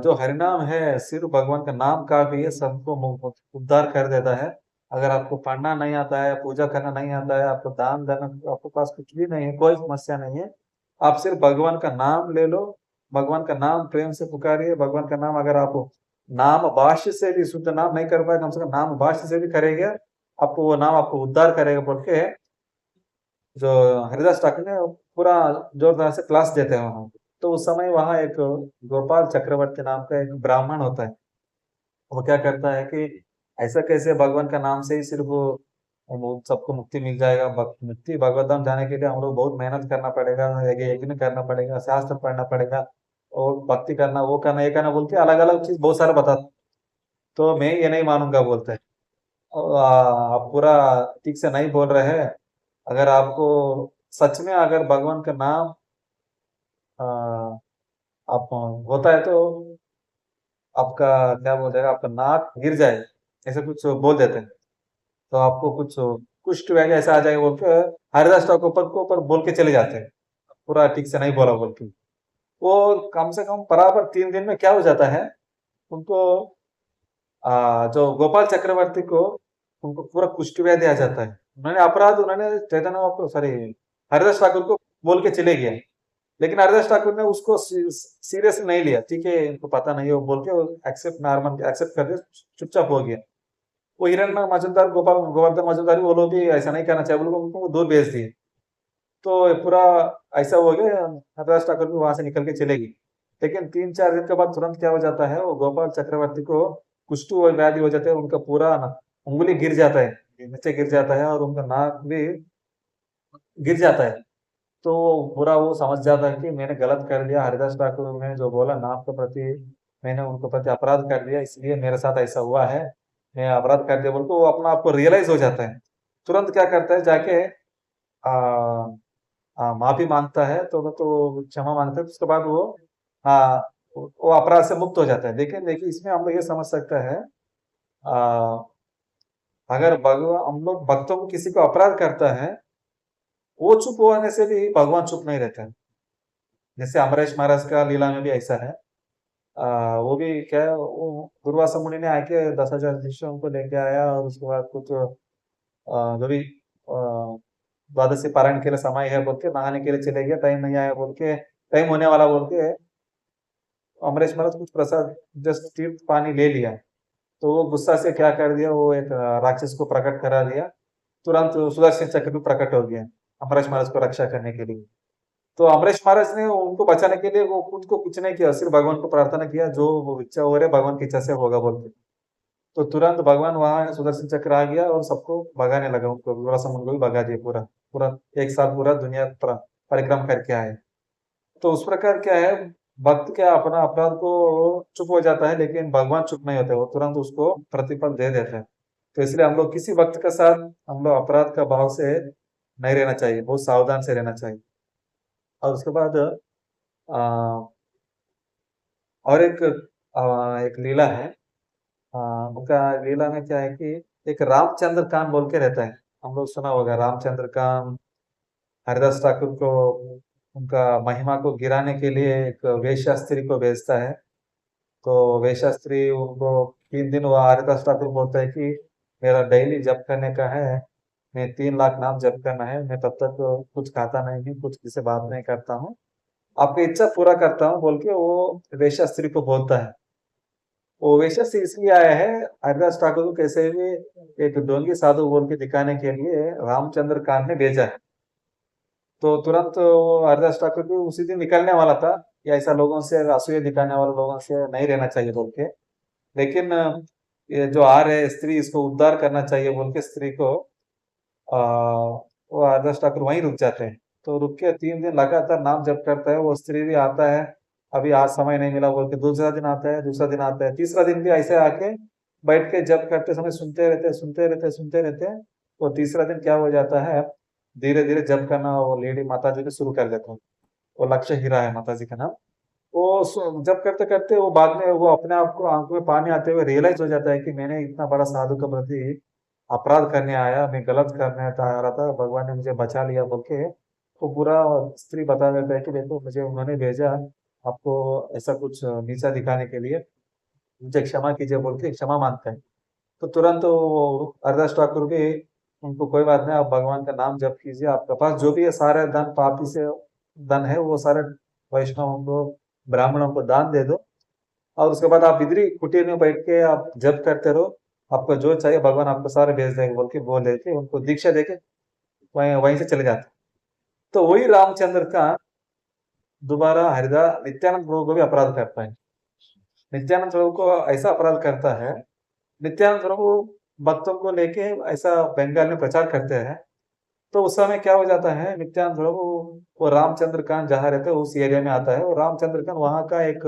जो हरिनाम है सिर्फ भगवान का नाम का भी है, सबको उद्धार कर देता है। अगर आपको पढ़ना नहीं आता है, पूजा करना नहीं आता है, आपको दान देना आपके पास कुछ भी नहीं है, कोई समस्या नहीं है, आप सिर्फ भगवान का नाम ले लो, भगवान का नाम प्रेम से पुकारिए। भगवान का नाम अगर आप नाम भाष्य से भी शुद्ध नाम नहीं कर पाए, कम से कम नाम भाष्य से भी करेंगे, आपको वो नाम आपको उद्धार करेगा बोल के जो हरिदास ठाकुर ने पूरा जोरदार से क्लास देते हैं वहां। तो उस समय वहां एक गोपाल चक्रवर्ती नाम का एक ब्राह्मण होता है। वो क्या करता है कि ऐसा कैसे भगवान का नाम से ही सिर्फ वो सबको मुक्ति मिल जाएगा। मुक्ति भगवत धाम जाने के लिए हम लोग बहुत मेहनत करना पड़ेगा, यज्ञ करना पड़ेगा, शास्त्र पढ़ना पड़ेगा और भक्ति करना, वो करना, ये करना बोल के अलग अलग चीज बहुत सारा बता। तो मैं ये नहीं मानूंगा बोलते हैं। आप पूरा ठीक से नहीं बोल रहे हैं। अगर आपको सच में अगर भगवान का नाम आप होता है तो आपका क्या बोल जाएगा, आपका नाक गिर जाए, ऐसे कुछ बोल देते हैं। तो आपको कुछ कुष्ठ व्याधि ऐसा आ जाएगा बोल के हरिदास ठाकुर ऊपर बोल के चले जाते हैं, पूरा ठीक से नहीं बोला बोल के। वो कम से कम बराबर 3 दिन में क्या हो जाता है, उनको जो गोपाल चक्रवर्ती को उनको पूरा कुष्ठ व्याधि आ जाता है। उन्होंने चैतन्य सॉरी हरिदास ठाकुर को बोल के चले गए। लेकिन हरिदास ठाकुर ने उसको सीरियस नहीं लिया, ठीक है इनको पता नहीं है वो बोल के एक्सेप्ट नॉर्मल एक्सेप्ट कर दिया, चुपचाप हो गया। वो हिरण मजुमदार गोपाल गोवर्धन मजुमदार वो लोग भी ऐसा नहीं करना चाहिए, बोल उनको दूर भेज दिए। तो पूरा ऐसा हो गया, हरिदास ठाकुर भी वहां से निकल के चले गए। लेकिन 3-4 दिन के बाद तुरंत क्या हो जाता है, वो गोपाल चक्रवर्ती को कुष्ठ व्याधि हो जाता है, उनका पूरा उंगली गिर जाता है, नीचे गिर जाता है और उनका नाक भी गिर जाता है। तो पूरा वो समझ जाता है कि मैंने गलत कर दिया, हरिदास ठाकुर ने जो बोला नाम के प्रति मैंने उनके प्रति अपराध कर दिया, इसलिए मेरे साथ ऐसा हुआ है, मैं अपराध कर दिया बोल के वो अपना आपको रियलाइज हो जाता है। तुरंत क्या करता है, जाके माफी मांगता है, तो क्षमा मांगता है, उसके बाद वो आ, वो अपराध से मुक्त हो जाता है। लेकिन देखिए इसमें हम लोग ये समझ सकते हैं, आ, अगर भगवान हम लोग भक्तों को किसी को अपराध करता है वो चुप होने से भी भगवान चुप नहीं रहता है। जैसे अमरीश महाराज का लीला में भी ऐसा है। वो भी क्या है, वो दुर्वासा मुनि ने आके 10,000 शिष्यों को लेके आया और उसके बाद कुछ जो भी द्वादशी पारायण के लिए समय है बोल के नहाने के लिए चले गए, टाइम नहीं आया बोल के, टाइम होने वाला बोल के अमरीश महाराज कुछ प्रसाद जस्ट तीर्थ पानी ले लिया। तो वो गुस्सा से क्या कर दिया, वो एक राक्षस को प्रकट करा दिया। तुरंत सुदर्शन चक्र भी प्रकट हो गया अमरीश महाराज को रक्षा करने के लिए। तो अमरीश महाराज ने उनको बचाने के लिए वो खुद को कुछ नहीं किया, सिर्फ भगवान को प्रार्थना किया, जो वो इच्छा हो रही है भगवान की इच्छा से होगा बोल के। तो तुरंत भगवान वहां सुदर्शन चक्र आ गया और सबको भगाने लगा, उनको पूरा समुद्र को भी भगा दिया पूरा। पूरा एक साथ पूरा दुनिया परिक्रम करके आए। तो उस प्रकार क्या है, भक्त क्या अपना अपराध को चुप हो जाता है, लेकिन भगवान चुप नहीं होते, वो तुरंत उसको प्रतिफल दे देते हैं। तो इसलिए हम लोग किसी भक्त के साथ हम लोग अपराध का भाव से नहीं रहना चाहिए, बहुत सावधान से रहना चाहिए। और उसके बाद आ, और एक लीला है। उनका लीला में क्या है कि एक रामचंद्र कान बोल के रहता है, हम लोग सुना होगा रामचंद्र कान। हरिदास ठाकुर को उनका महिमा को गिराने के लिए एक वेश्या स्त्री को भेजता है। तो वेश्या स्त्री उनको 3 दिन वो हरिदास ठाकुर बोलता है कि मेरा डेली जप करने का है, मैं 3 लाख नाम जप करना है, मैं तब तक कुछ खाता नहीं हूँ, कुछ किसी बात नहीं करता हूँ, आपकी इच्छा पूरा करता हूँ बोल के वो वेश्या स्त्री को बोलता है। वो वेश्या स्त्री इसलिए आया है, हरिदास ठाकुर को कैसे भी एक ढोंगी साधु बोल के दिखाने के लिए रामचंद्र कान ने भेजा है। तो तुरंत वो हरिदास ठाकुर भी उसी दिन निकलने वाला था, या ऐसा लोगों से असूया दिखाने वाले लोगों से नहीं रहना चाहिए बोल के। लेकिन ये जो आ रहे स्त्री, इसको उद्धार करना चाहिए बोल के स्त्री को वो हरिदास ठाकुर वहीं रुक जाते हैं। तो रुक के 3 दिन लगातार नाम जप करता है, वो स्त्री भी आता है, अभी आज समय नहीं मिला बोल के दूसरा दिन आता है, दूसरा दिन आता है, तीसरा दिन भी ऐसे आके बैठ के जप करते समय सुनते रहते सुनते रहते सुनते रहते हैं। वो तीसरा दिन क्या हो जाता है, धीरे धीरे जप करना वो लेडी माता जी ने शुरू कर देता है। वो लक्ष्य हीरा है माता जी का नाम। वो जब करते करते वो बाद में वो अपने आप को आंखों में पानी आते हुए रियलाइज हो जाता है कि मैंने इतना बड़ा साधु के प्रति अपराध करने आया, मैं गलत करने आ रहा था, भगवान ने मुझे बचा लिया बोल के। तो पूरा स्त्री बता देता है कि देखो मुझे उन्होंने भेजा आपको ऐसा कुछ नीचा दिखाने के लिए, मुझे क्षमा कीजिए बोल के क्षमा मांगता है। तो तुरंत वो अरदास ठाकुर भी उनको कोई बात नहीं, आप भगवान का नाम जप कीजिए, आपके पास जो भी है सारे धन पापी से धन है वो सारे वैष्णवों को ब्राह्मणों को दान दे दो, और उसके बाद आप इधर ही कुटीर में बैठ के आप जप करते रहो, आपको जो चाहिए भगवान आपको सारे भेज देंगे बोल के बोल देते उनको दीक्षा देके वहीं वहीं से चले जाते। तो वही रामचंद्र का दोबारा हरिदास नित्यानंद प्रभु को भी अपराध करता है। नित्यानंद प्रभु को ऐसा अपराध करता है, नित्यानंद प्रभु भक्तों को लेके ऐसा बंगाल में प्रचार करते हैं। तो उस समय क्या हो जाता है, नित्यानंद प्रभु वो रामचंद्र कान जहाँ रहते हैं उस एरिया में आता है, और रामचंद्र कान वहाँ का एक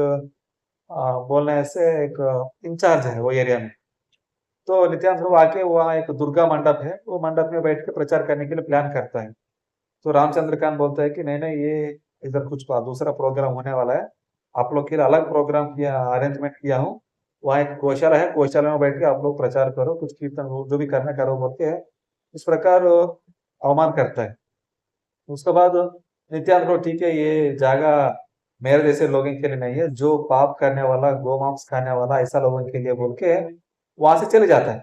बोलने से एक इंचार्ज है वो एरिया में। तो नित्यानंद प्रभु आके वहाँ एक दुर्गा मंडप है, वो मंडप में बैठ के प्रचार करने के लिए प्लान करता है। तो रामचंद्र कान बोलता है कि नहीं नहीं, ये इधर कुछ दूसरा प्रोग्राम होने वाला है, आप लोग के लिए अलग प्रोग्राम किया, अरेंजमेंट किया हूँ, वहाँ एक गौशाला है, गौशाला में बैठ के आप लोग प्रचार करो, कुछ कीर्तन जो भी करना करो बोल के इस प्रकार अवमान करता है। उसके बाद नित्यानंद प्रभु ठीक है, ये जगह मेरे जैसे लोगों के लिए नहीं है, जो पाप करने वाला गोमांस खाने वाला ऐसा लोगों के लिए बोल के वहां से चले जाता है।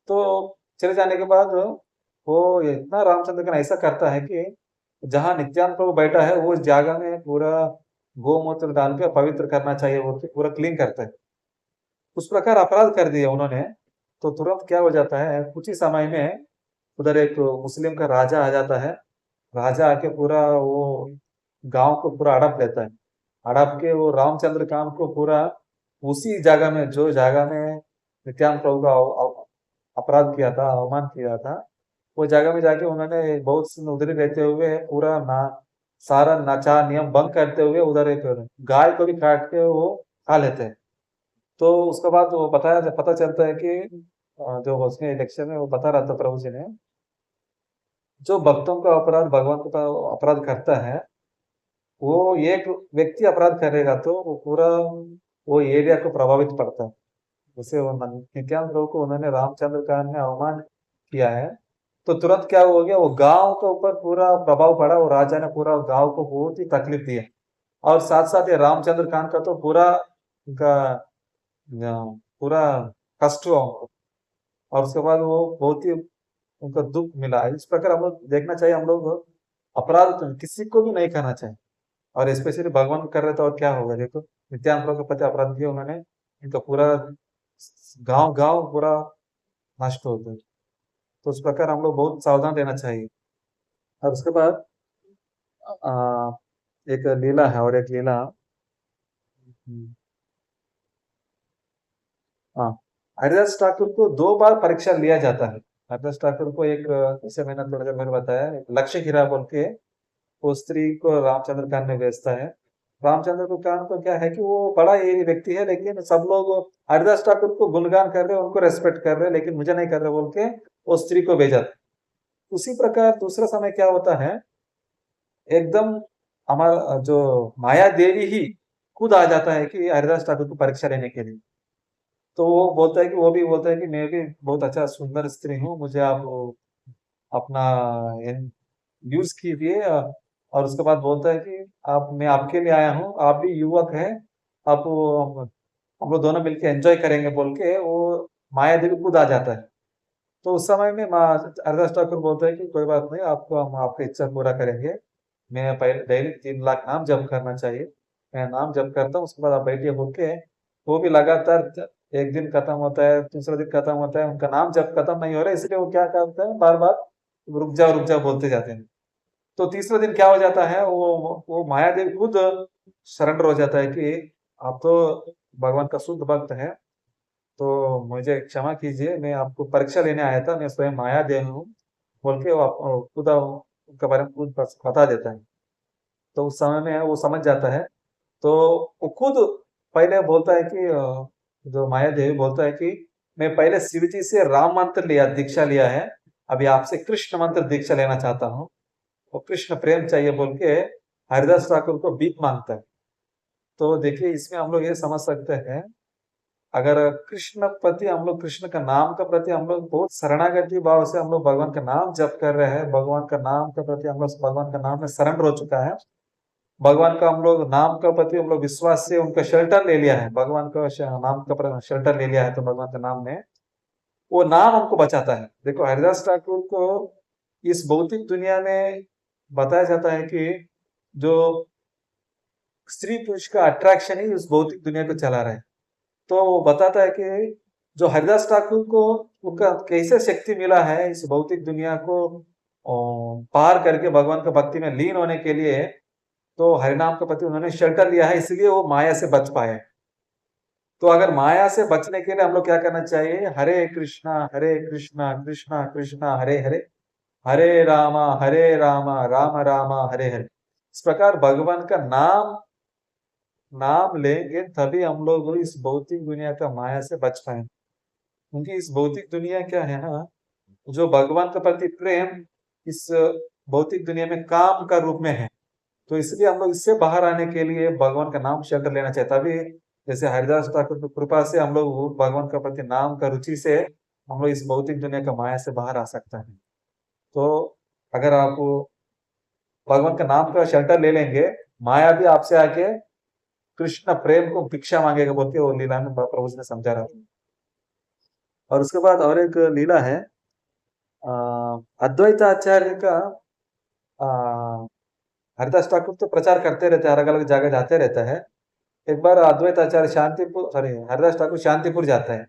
तो चले जाने के बाद वो इतना रामचंद्र का ऐसा करता है कि जहाँ नित्यानंद प्रभु बैठा है वो जगह में पूरा गोमूत्र डाल के पवित्र करना चाहिए बोल के पूरा क्लीन करता है। उस प्रकार अपराध कर दिया उन्होंने। तो तुरंत क्या हो जाता है, कुछ ही समय में उधर एक मुस्लिम का राजा आ जाता है। राजा आके पूरा वो गांव को पूरा हड़प लेता है। हड़प के वो रामचंद्र काम को पूरा उसी जगह में, जो जगह में नित्यानंद प्रभु का अपराध किया था, अवमान किया था, वो जगह में जाके उन्होंने बहुत उधर ही रहते हुए पूरा ना सारा नचा नियम भंग करते हुए उधर एक गाय को भी काट के वो खा लेते हैं। तो उसके बाद वो बताया पता चलता है कि जो उसने इलेक्शन में वो बता रहा था प्रभु जी ने, जो भक्तों का अपराध भगवान का अपराध करता है, वो एक व्यक्ति अपराध करेगा तो वो पूरा वो एरिया को प्रभावित पड़ता है। जैसे वो नित्यानंद प्रभु को उन्होंने रामचंद्र का ने अवमान किया है, तो तुरंत क्या हो गया, वो गांव के ऊपर पूरा प्रभाव पड़ा, वो राजा ने पूरा गांव को बहुत ही तकलीफ दी है। और साथ साथ ये रामचंद्र खान का तो पूरा उनका पूरा कष्ट हुआ उनको। और उसके बाद वो बहुत ही उनको दुख मिला। इस प्रकार हम लोग देखना चाहिए, हम लोग अपराध तो किसी को भी नहीं करना चाहिए, और स्पेशली भगवान कर रहे थे और क्या होगा। देखो नित्यानंद के प्रति अपराध किया उन्होंने, इनका पूरा गांव गांव पूरा नष्ट हो गया। तो उस प्रकार हम लोग बहुत सावधान रहना चाहिए। और उसके बाद आ, एक लीला है, और एक लीला। हम्म, हाँ, हरिदास ठाकुर को 2 बार परीक्षा लिया जाता है। हरिदास ठाकुर को एक, जैसे मैंने थोड़ा देर पहले बताया, एक लक्ष्य हीरा बोल के वो स्त्री को रामचंद्र खान ने बेचता है। रामचंद्र को खान को क्या है कि वो बड़ा ये व्यक्ति है, लेकिन सब लोग हरिदास ठाकुर को गुणगान कर रहे हैं, उनको रेस्पेक्ट कर रहे हैं, लेकिन मुझे नहीं कर रहे बोल के वो स्त्री को भेजा था। उसी प्रकार दूसरा समय क्या होता है, एकदम हमारा जो माया देवी ही खुद आ जाता है कि हरिदास ठाकुर को परीक्षा लेने के लिए। तो वो बोलता है कि, वो भी बोलता है कि मैं भी बहुत अच्छा सुंदर स्त्री हूँ, मुझे आप अपना यूज कीजिए। और उसके बाद बोलता है कि आप, मैं आपके लिए आया हूँ, आप भी युवक हैं, आप हम लोग दोनों मिलके एंजॉय करेंगे बोल के वो माया देवी खुद आ जाता है। तो उस समय में हरदास ठाकुर बोलता है कि कोई बात नहीं, आपको हम आपकी इच्छा पूरा करेंगे। मैं पहले डेली 3 लाख नाम जप करना चाहिए, मैं नाम जप करता हूँ, उसके बाद आप बैठिए बोल के वो भी लगातार एक दिन खत्म होता है, दूसरा दिन खत्म होता है, उनका नाम जब खत्म नहीं हो रहा है, इसलिए वो क्या करते हैं, बार बार रुक जाओ बोलते जाते हैं। तो तीसरे दिन क्या हो जाता है, वो माया देवी खुद सरेंडर हो जाता है कि आप तो भगवान का शुद्ध भक्त है, तो मुझे क्षमा कीजिए, मैं आपको परीक्षा लेने आया था, मैं स्वयं माया देव हूँ बोल के वो खुद उनके बारे में खुद बता देता है। तो उस समय में वो समझ जाता है। तो वो खुद पहले बोलता है कि जो माया देवी बोलता है कि मैं पहले शिव जी से राम मंत्र लिया, दीक्षा लिया है, अभी आपसे कृष्ण मंत्र दीक्षा लेना चाहता हूँ, वो कृष्ण प्रेम चाहिए बोल के हरिदास ठाकुर को भीख मांगता है। तो देखिए इसमें हम लोग ये समझ सकते हैं, अगर कृष्ण प्रति हम लोग, कृष्ण का नाम का प्रति हम लोग बहुत शरणागति भाव से हम लोग भगवान का नाम जप कर रहे हैं, भगवान का नाम के प्रति हम लोग भगवान का नाम में सरेंडर हो चुका है, भगवान का हम लोग नाम का प्रति हम लोग विश्वास से उनका शेल्टर ले लिया है, भगवान का नाम का शेल्टर ले लिया है, तो भगवान के नाम ने वो नाम हमको बचाता है। देखो हरिदास ठाकुर को इस भौतिक दुनिया में बताया जाता है कि जो स्त्री पुरुष का अट्रैक्शन ही उस भौतिक दुनिया को चला रहा है। तो वो बताता है कि जो हरिदास ठाकुर को उनका कैसे शक्ति मिला है इस भौतिक दुनिया को पार करके भगवान का भक्ति में लीन होने के लिए, तो हरिनाम के प्रति उन्होंने शेल्टर लिया है, इसलिए वो माया से बच पाए। तो अगर माया से बचने के लिए हम लोग क्या करना चाहिए, हरे कृष्णा कृष्णा कृष्णा हरे हरे, हरे रामा राम रामा हरे हरे। इस प्रकार भगवान का नाम नाम लेंगे तभी हम लोग इस भौतिक दुनिया का माया से बच पाएंगे। क्योंकि इस भौतिक दुनिया क्या है ना, जो भगवान के प्रति प्रेम इस भौतिक दुनिया में काम का रूप में है। तो इसलिए हम लोग इससे बाहर आने के लिए भगवान का नाम शेल्टर लेना चाहिए, तभी जैसे हरिदास ठाकुर की कृपा से हम लोग भगवान का प्रति नाम का रुचि से हम लोग इस भौतिक दुनिया का माया से बाहर आ सकता है। तो अगर आप भगवान का नाम का शेल्टर ले लेंगे, माया भी आपसे आके कृष्ण प्रेम को भिक्षा मांगेगा बोल के वो लीला में प्रभु जी ने समझा रहा था। और उसके बाद और एक लीला है, अद्वैत आचार्य का हरिदास ठाकुर तो प्रचार करते रहते हैं, अलग अलग जगह जाते रहता है। एक बार अद्वैत आचार्य शांतिपुर, सॉरी हरिदास ठाकुर शांतिपुर जाता है।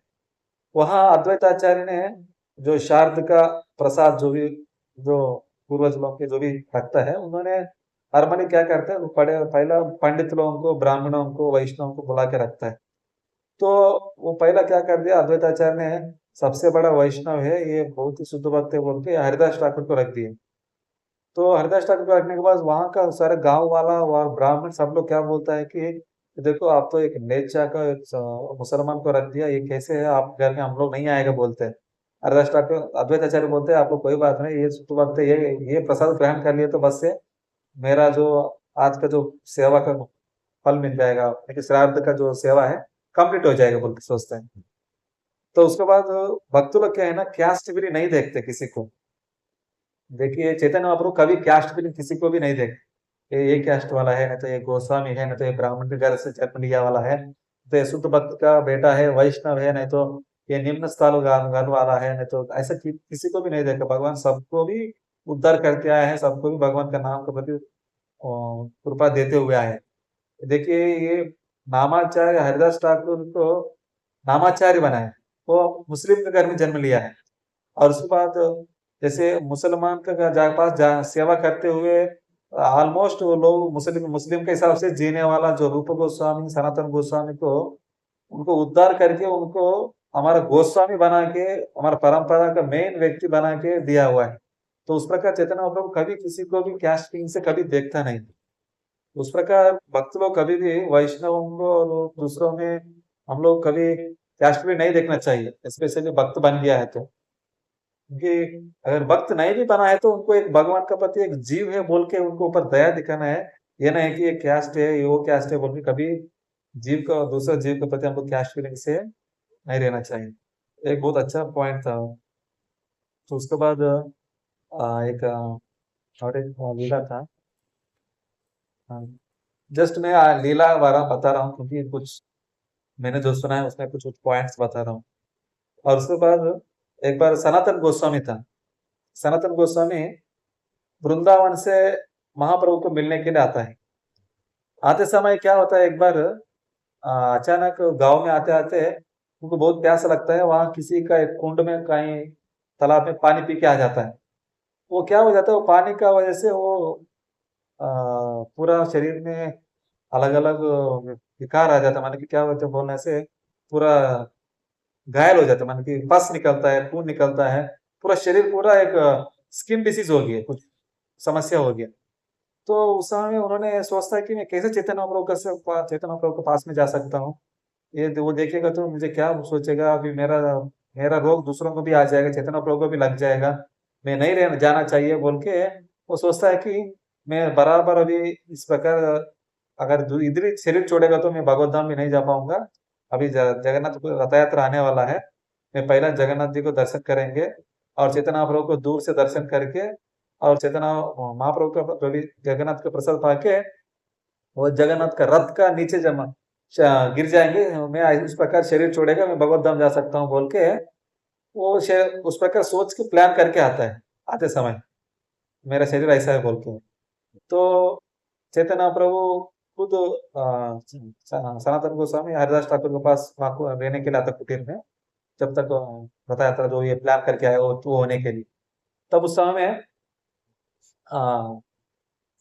वहां अद्वैत आचार्य ने जो शारद का प्रसाद, जो भी जो पूर्वज लोग के जो भी रखता है, उन्होंने नॉर्मली क्या करते हैं, पहला पंडित लोगों को, ब्राह्मणों को, वैष्णव को बुला के रखता है। तो वो पहला क्या कर दिया अद्वैत आचार्य ने, सबसे बड़ा वैष्णव है ये, बहुत ही शुद्ध भक्त है बोल के हरिदास ठाकुर को रख दिए। तो हरिदास ठाकुर को रखने के बाद वहां का सारे गांव वाला वह ब्राह्मण सब लोग क्या बोलता है कि देखो आप तो एक नेचा का एक मुसलमान को रख दिया, ये कैसे है, आप घर में हम लोग नहीं आएगा बोलते हैं। हरिदास ठाकुर अद्वैत आचार्य बोलते हैं आपको कोई बात नहीं, ये शुद्ध भक्त है, ये प्रसाद ग्रहण कर लिए तो बस से मेरा जो आज का जो सेवा का फल मिल जाएगा, लेकिन श्राद्ध का जो सेवा है कंप्लीट हो जाएगा बोल के सोचते हैं। तो उसके बाद भक्त लोग क्या है ना, कैस्ट भी नहीं देखते किसी को, देखिए चैतन्य महाप्रभु कभी कैस्ट फीलिंग किसी को भी नहीं देखे, ये कैस्ट वाला है, नहीं तो ये गोस्वामी है, नहीं तो ये ब्राह्मण के घर से जन्म लिया वाला है, तो ये शुद्ध भक्त का बेटा है, वैष्णव है, नहीं तो ये निम्न स्थान घर वाला है, नहीं तो ऐसा किसी को भी नहीं देखा। भगवान सबको भी उद्धार करते आए हैं, सबको भी भगवान का नाम के प्रति कृपा देते हुए आए हैं। देखिए ये नामाचार्य हरिदास ठाकुर को नामाचार्य बनाए, वो मुस्लिम के घर में जन्म लिया है, और उसके बाद जैसे मुसलमान का पास सेवा करते हुए ऑलमोस्ट वो लोग मुस्लिम मुस्लिम के हिसाब से जीने वाला जो रूप गोस्वामी सनातन गोस्वामी को उनको उद्धार करके उनको हमारा गोस्वामी बना के हमारा परंपरा का मेन व्यक्ति बना के दिया हुआ है। तो उस प्रकार चैतन्य महाप्रभु कभी किसी को भी कैस्टिंग से कभी देखता नहीं। उस प्रकार भक्त लोग कभी भी वैष्णवों को और दूसरों में हम लोग कभी कैस्ट भी नहीं देखना चाहिए, स्पेशली भक्त बन गया है तो। क्योंकि अगर भक्त नहीं भी बना है तो उनको एक भगवान का प्रति एक जीव है बोल के उनको ऊपर दया दिखाना है। ये नहीं कि ये कैस्ट है, ये वो कैस्ट है बोल के कभी जीव का दूसरा जीव के प्रति हमको कैस्ट फीलिंग से नहीं रहना चाहिए। एक बहुत अच्छा पॉइंट था। तो उसके बाद एक और एक लीला था। जस्ट मैं लीला वारा बता रहा हूँ क्योंकि कुछ मैंने जो सुना है उसमें कुछ पॉइंट्स बता रहा हूँ। और उसके बाद एक बार सनातन गोस्वामी था। सनातन गोस्वामी वृंदावन से महाप्रभु को मिलने के लिए आता है। आते समय क्या होता है, एक बार अचानक गांव में आते आते उनको बहुत प्यास लगता है, वहां किसी का एक कुंड में कहीं तालाब में पानी पी के आ जाता है। वो क्या हो जाता है, वो पानी का वजह से वो पूरा शरीर में अलग अलग विकार आ जाता है, माने कि क्या होता है बोलने से पूरा घायल हो जाता है, माने कि पस निकलता है, खून निकलता है, पूरा शरीर पूरा एक स्किन डिसीज हो गई है, कुछ समस्या हो गया। तो उस समय उन्होंने सोचता है कि मैं कैसे चैतन्य महाप्रभु चैतन्य महाप्रभु के पास में जा सकता हूँ। ये वो देखेगा तो मुझे क्या सोचेगा, अभी मेरा मेरा रोग दूसरों को भी आ जाएगा, चैतन्य महाप्रभु को भी लग जाएगा, मैं नहीं रहना जाना चाहिए बोल के वो सोचता है कि मैं बराबर अभी इस प्रकार अगर इधर ही शरीर छोड़ेगा तो मैं भगवत धाम भी नहीं जा पाऊंगा। अभी जगन्नाथ रथ यात्रा आने वाला है, मैं पहला जगन्नाथ जी को दर्शन करेंगे और चैतन्य महाप्रभु को दूर से दर्शन करके और चैतन्य महाप्रभु का जगन्नाथ का प्रसाद पाके वो जगन्नाथ का रथ का नीचे जमा गिर जाएंगे, मैं उस प्रकार शरीर छोड़ेगा, मैं भगवत धाम जा सकता हूँ बोल के वो उस प्रकार सोच के प्लान करके आता है आते समय, मेरा शरीर ऐसा है बोल के। तो चैतन्य प्रभु खुद सनातन गोस्वामी हरिदास ठाकुर के पास वहां को रहने के लिए आता कुटीर में, जब तक रथ यात्रा जो ये प्लान करके आए वो होने के लिए। तब उस समय में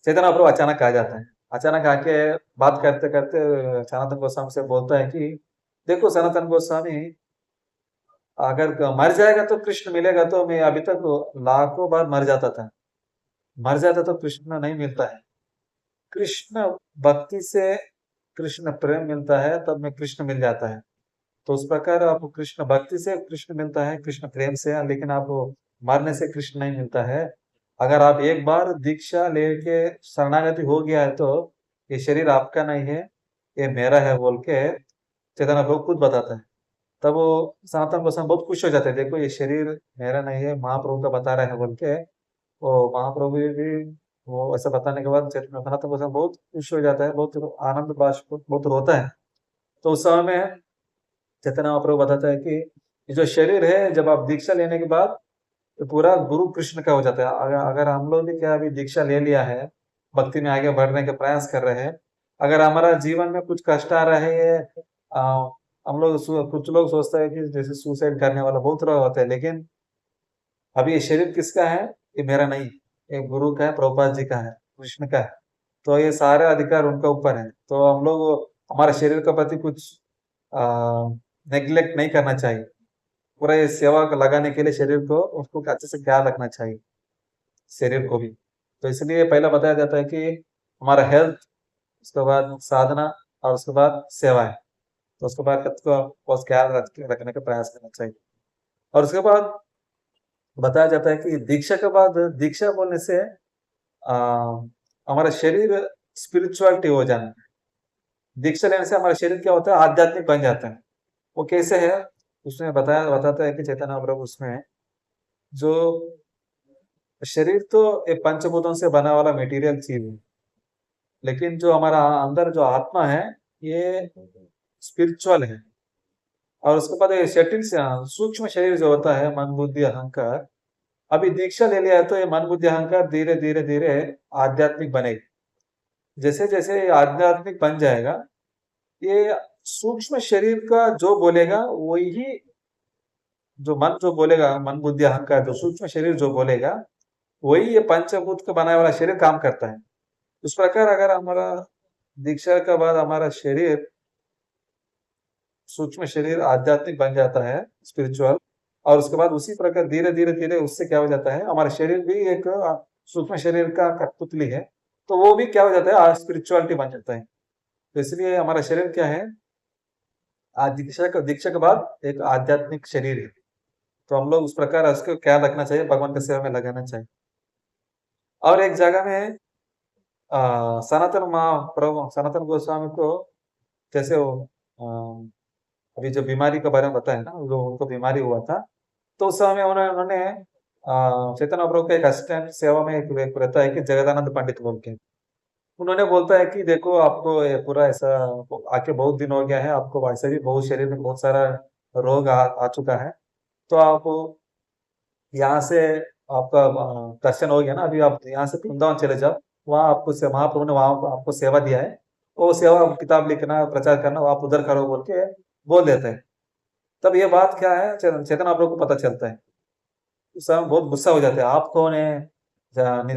चैतन्य प्रभु अचानक आ जाता है। अचानक आके बात करते करते सनातन गोस्वामी से बोलता है कि देखो सनातन गोस्वामी, अगर मर जाएगा तो कृष्ण मिलेगा, तो मैं अभी तक लाखों बार मर जाता था, मर जाता तो कृष्ण नहीं मिलता है। कृष्ण भक्ति से कृष्ण प्रेम मिलता है, तब में कृष्ण मिल जाता है। तो उस प्रकार आपको कृष्ण भक्ति से कृष्ण मिलता है, कृष्ण प्रेम से, लेकिन आपको मरने से कृष्ण नहीं मिलता है। अगर आप एक बार दीक्षा लेके शरणागति हो गया है तो ये शरीर आपका नहीं है, ये मेरा है बोल के चैतन्य प्रभु खुद बताता है। तब वो सनातन गोस्वामी बहुत खुश हो जाते हैं, देखो ये शरीर मेरा नहीं है, महाप्रभु का बता रहे हैं बोल के। वो महाप्रभु भी वो ऐसा बताने के बाद चैतन्य सनातन गोस्वामी बहुत खुश हो जाता है, बहुत आनंद बाष्प बहुत रोता है। तो उस समय में चैतन्य महाप्रभु बताता है कि ये जो शरीर है जब आप दीक्षा लेने के बाद तो पूरा गुरु कृष्ण का हो जाता है। अगर हम लोग भी क्या अभी दीक्षा ले लिया है, भक्ति में आगे बढ़ने का प्रयास कर रहे हैं, अगर हमारा जीवन में कुछ कष्ट आ रहे हैं, हम लोग कुछ लोग सोचते हैं कि जैसे सुसाइड करने वाला बहुत लोग होते हैं, लेकिन अभी ये शरीर किसका है, ये मेरा नहीं, ये गुरु का है, प्रभुपाद जी का है, कृष्ण का है। तो ये सारे अधिकार उनका ऊपर है। तो हम लोग हमारे शरीर के प्रति कुछ नेग्लेक्ट नहीं करना चाहिए, पूरा ये सेवा को लगाने के लिए शरीर को उसको अच्छे से ख्याल रखना चाहिए, शरीर को भी। तो इसलिए पहला बताया जाता है कि हमारा हेल्थ, उसके बाद साधना और उसके बाद सेवा है। तो उसके बाद को ख्याल रखने का प्रयास करना चाहिए। और उसके बाद बताया जाता है कि दीक्षा के बाद, दीक्षा बोलने से हमारा शरीर स्पिरिचुअलिटी हो जाना है। दीक्षा लेने से हमारा शरीर क्या होता है, आध्यात्मिक बन जाता है। वो कैसे है, उसमें बताता है कि चैतन्य प्रभु उसमें जो शरीर तो ये पंचभूतों से बना वाला मटेरियल चीज है, लेकिन जो हमारा अंदर जो आत्मा है ये स्पिरिचुअल है। और उसके बाद ये शरीर से सूक्ष्म शरीर जो होता है मन बुद्धि अहंकार, अभी दीक्षा ले लिया है तो ये मन बुद्धि अहंकार धीरे धीरे धीरे आध्यात्मिक बनेगी। जैसे जैसे ये आध्यात्मिक बन जाएगा, ये सूक्ष्म शरीर का जो बोलेगा वही, जो मन जो बोलेगा, मन बुद्धि अहंकार जो सूक्ष्म शरीर जो बोलेगा वही ये पंचभूत का बनाया वाला शरीर काम करता है। उस प्रकार अगर हमारा दीक्षा के बाद हमारा शरीर सूक्ष्म शरीर आध्यात्मिक बन जाता है, स्पिरिचुअल, और उसके बाद उसी प्रकार धीरे धीरे धीरे उससे क्या हो जाता है, हमारा शरीर भी एक सूक्ष्म शरीर का कठपुतली है, तो वो भी क्या हो जाता है, स्पिरिचुअलिटी बन जाता है। तो इसलिए हमारा शरीर क्या है, आज दीक्षा के बाद एक आध्यात्मिक शरीर है। तो हम लोग उस प्रकार उसको ख्याल रखना चाहिए, भगवान की सेवा में लगाना चाहिए। और एक जगह में सनातन महाप्रभु सनातन गोस्वामी को जैसे वो अभी जो बीमारी के बारे में बताया ना, जो उनको बीमारी हुआ था, तो उस समय उन्होंने चैतन्य प्रभु का एक असिस्टेंट सेवा में एक रहता है कि जगदानंद पंडित बोल के, उन्होंने बोलता है कि देखो आपको ये पूरा ऐसा आके बहुत दिन हो गया है, आपको वैसे भी बहुत शरीर में बहुत सारा रोग आ चुका है, तो आप यहाँ से आपका दर्शन हो गया ना, अभी आप यहाँ से वृंदावन चले जाओ, वहाँ आपको महाप्रभु ने वहाँ आपको सेवा दिया है, वो सेवा किताब लिखना प्रचार करना वो आप उधर करो बोल के बोल देते हैं। तब ये बात क्या है, चेतन आप लोग को पता चलता है, उस समय बहुत गुस्सा हो जाते हैं, आप कौन है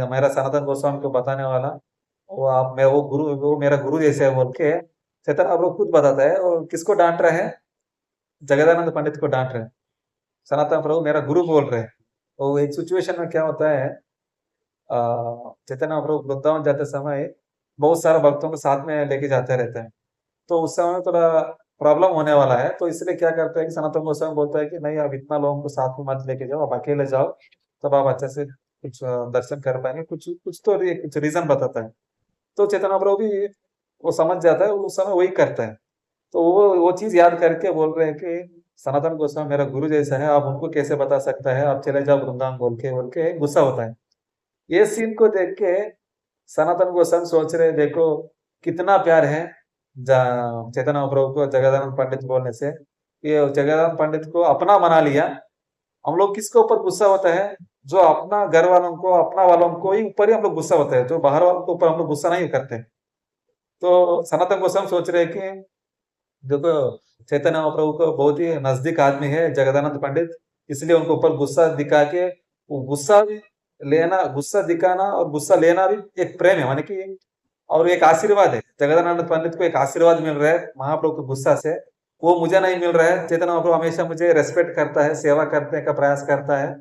मेरा सनातन गोस्वामी को बताने वाला, वो आप मैं वो गुरु, वो मेरा गुरु जैसे है बोल के चेतन आप लोग खुद बताता है। और किसको डांट रहा है, जगदानंद पंडित को डांट रहे हैं, सनातन प्रभु मेरा गुरु बोल रहे हैं। तो एक सिचुएशन में क्या होता है, चैतन्य प्रभु वृंदावन जाते समय बहुत सारे भक्तों को साथ में लेके जाते रहते हैं, तो उस समय थोड़ा प्रॉब्लम होने वाला है, तो इसलिए क्या करते हैं कि सनातन गोस्वामी बोलता है कि नहीं आप इतना लोगों को साथ में मत लेके जाओ, आप अकेले जाओ, तब आप अच्छे से कुछ दर्शन कर पाएंगे, कुछ कुछ तो कुछ रीजन बताता है। तो चैतन्य प्रभु भी वो समझ जाता है, उस समय वही करता है। तो वो चीज याद करके बोल रहे हैं कि सनातन गोस्वामी मेरा गुरु जैसा है, आप उनको कैसे बता सकता है, आप चले जाओ वृंदावन बोल के गुस्सा होता है। ये सीन को देख के सनातन गोस्वामी सोच रहे देखो कितना प्यार है चैतन्य महाप्रभु को जगदानंद पंडित बोलने से, ये जगदानंद पंडित को अपना बना लिया। हम लोग किसके ऊपर गुस्सा होता है, जो अपना घर वालों को अपना वालों को ही ऊपर ही हम लोग गुस्सा होता है, जो बाहर वालों के ऊपर हम लोग गुस्सा नहीं करते। तो सनातन गोस्वामी सोच रहे कि देखो चैतन्य महाप्रभु को बहुत ही नजदीक आदमी है जगदानंद पंडित, इसलिए उनको ऊपर गुस्सा दिखा के, वो गुस्सा लेना, गुस्सा दिखाना और गुस्सा लेना भी एक प्रेम है, माने कि और एक आशीर्वाद है। जगदानंद पंडित को एक आशीर्वाद मिल रहा है महाप्रभु के गुस्सा से, वो मुझे नहीं मिल रहा है। चैतन्य महाप्रभु हमेशा मुझे रेस्पेक्ट करता है, सेवा करने का प्रयास करता है,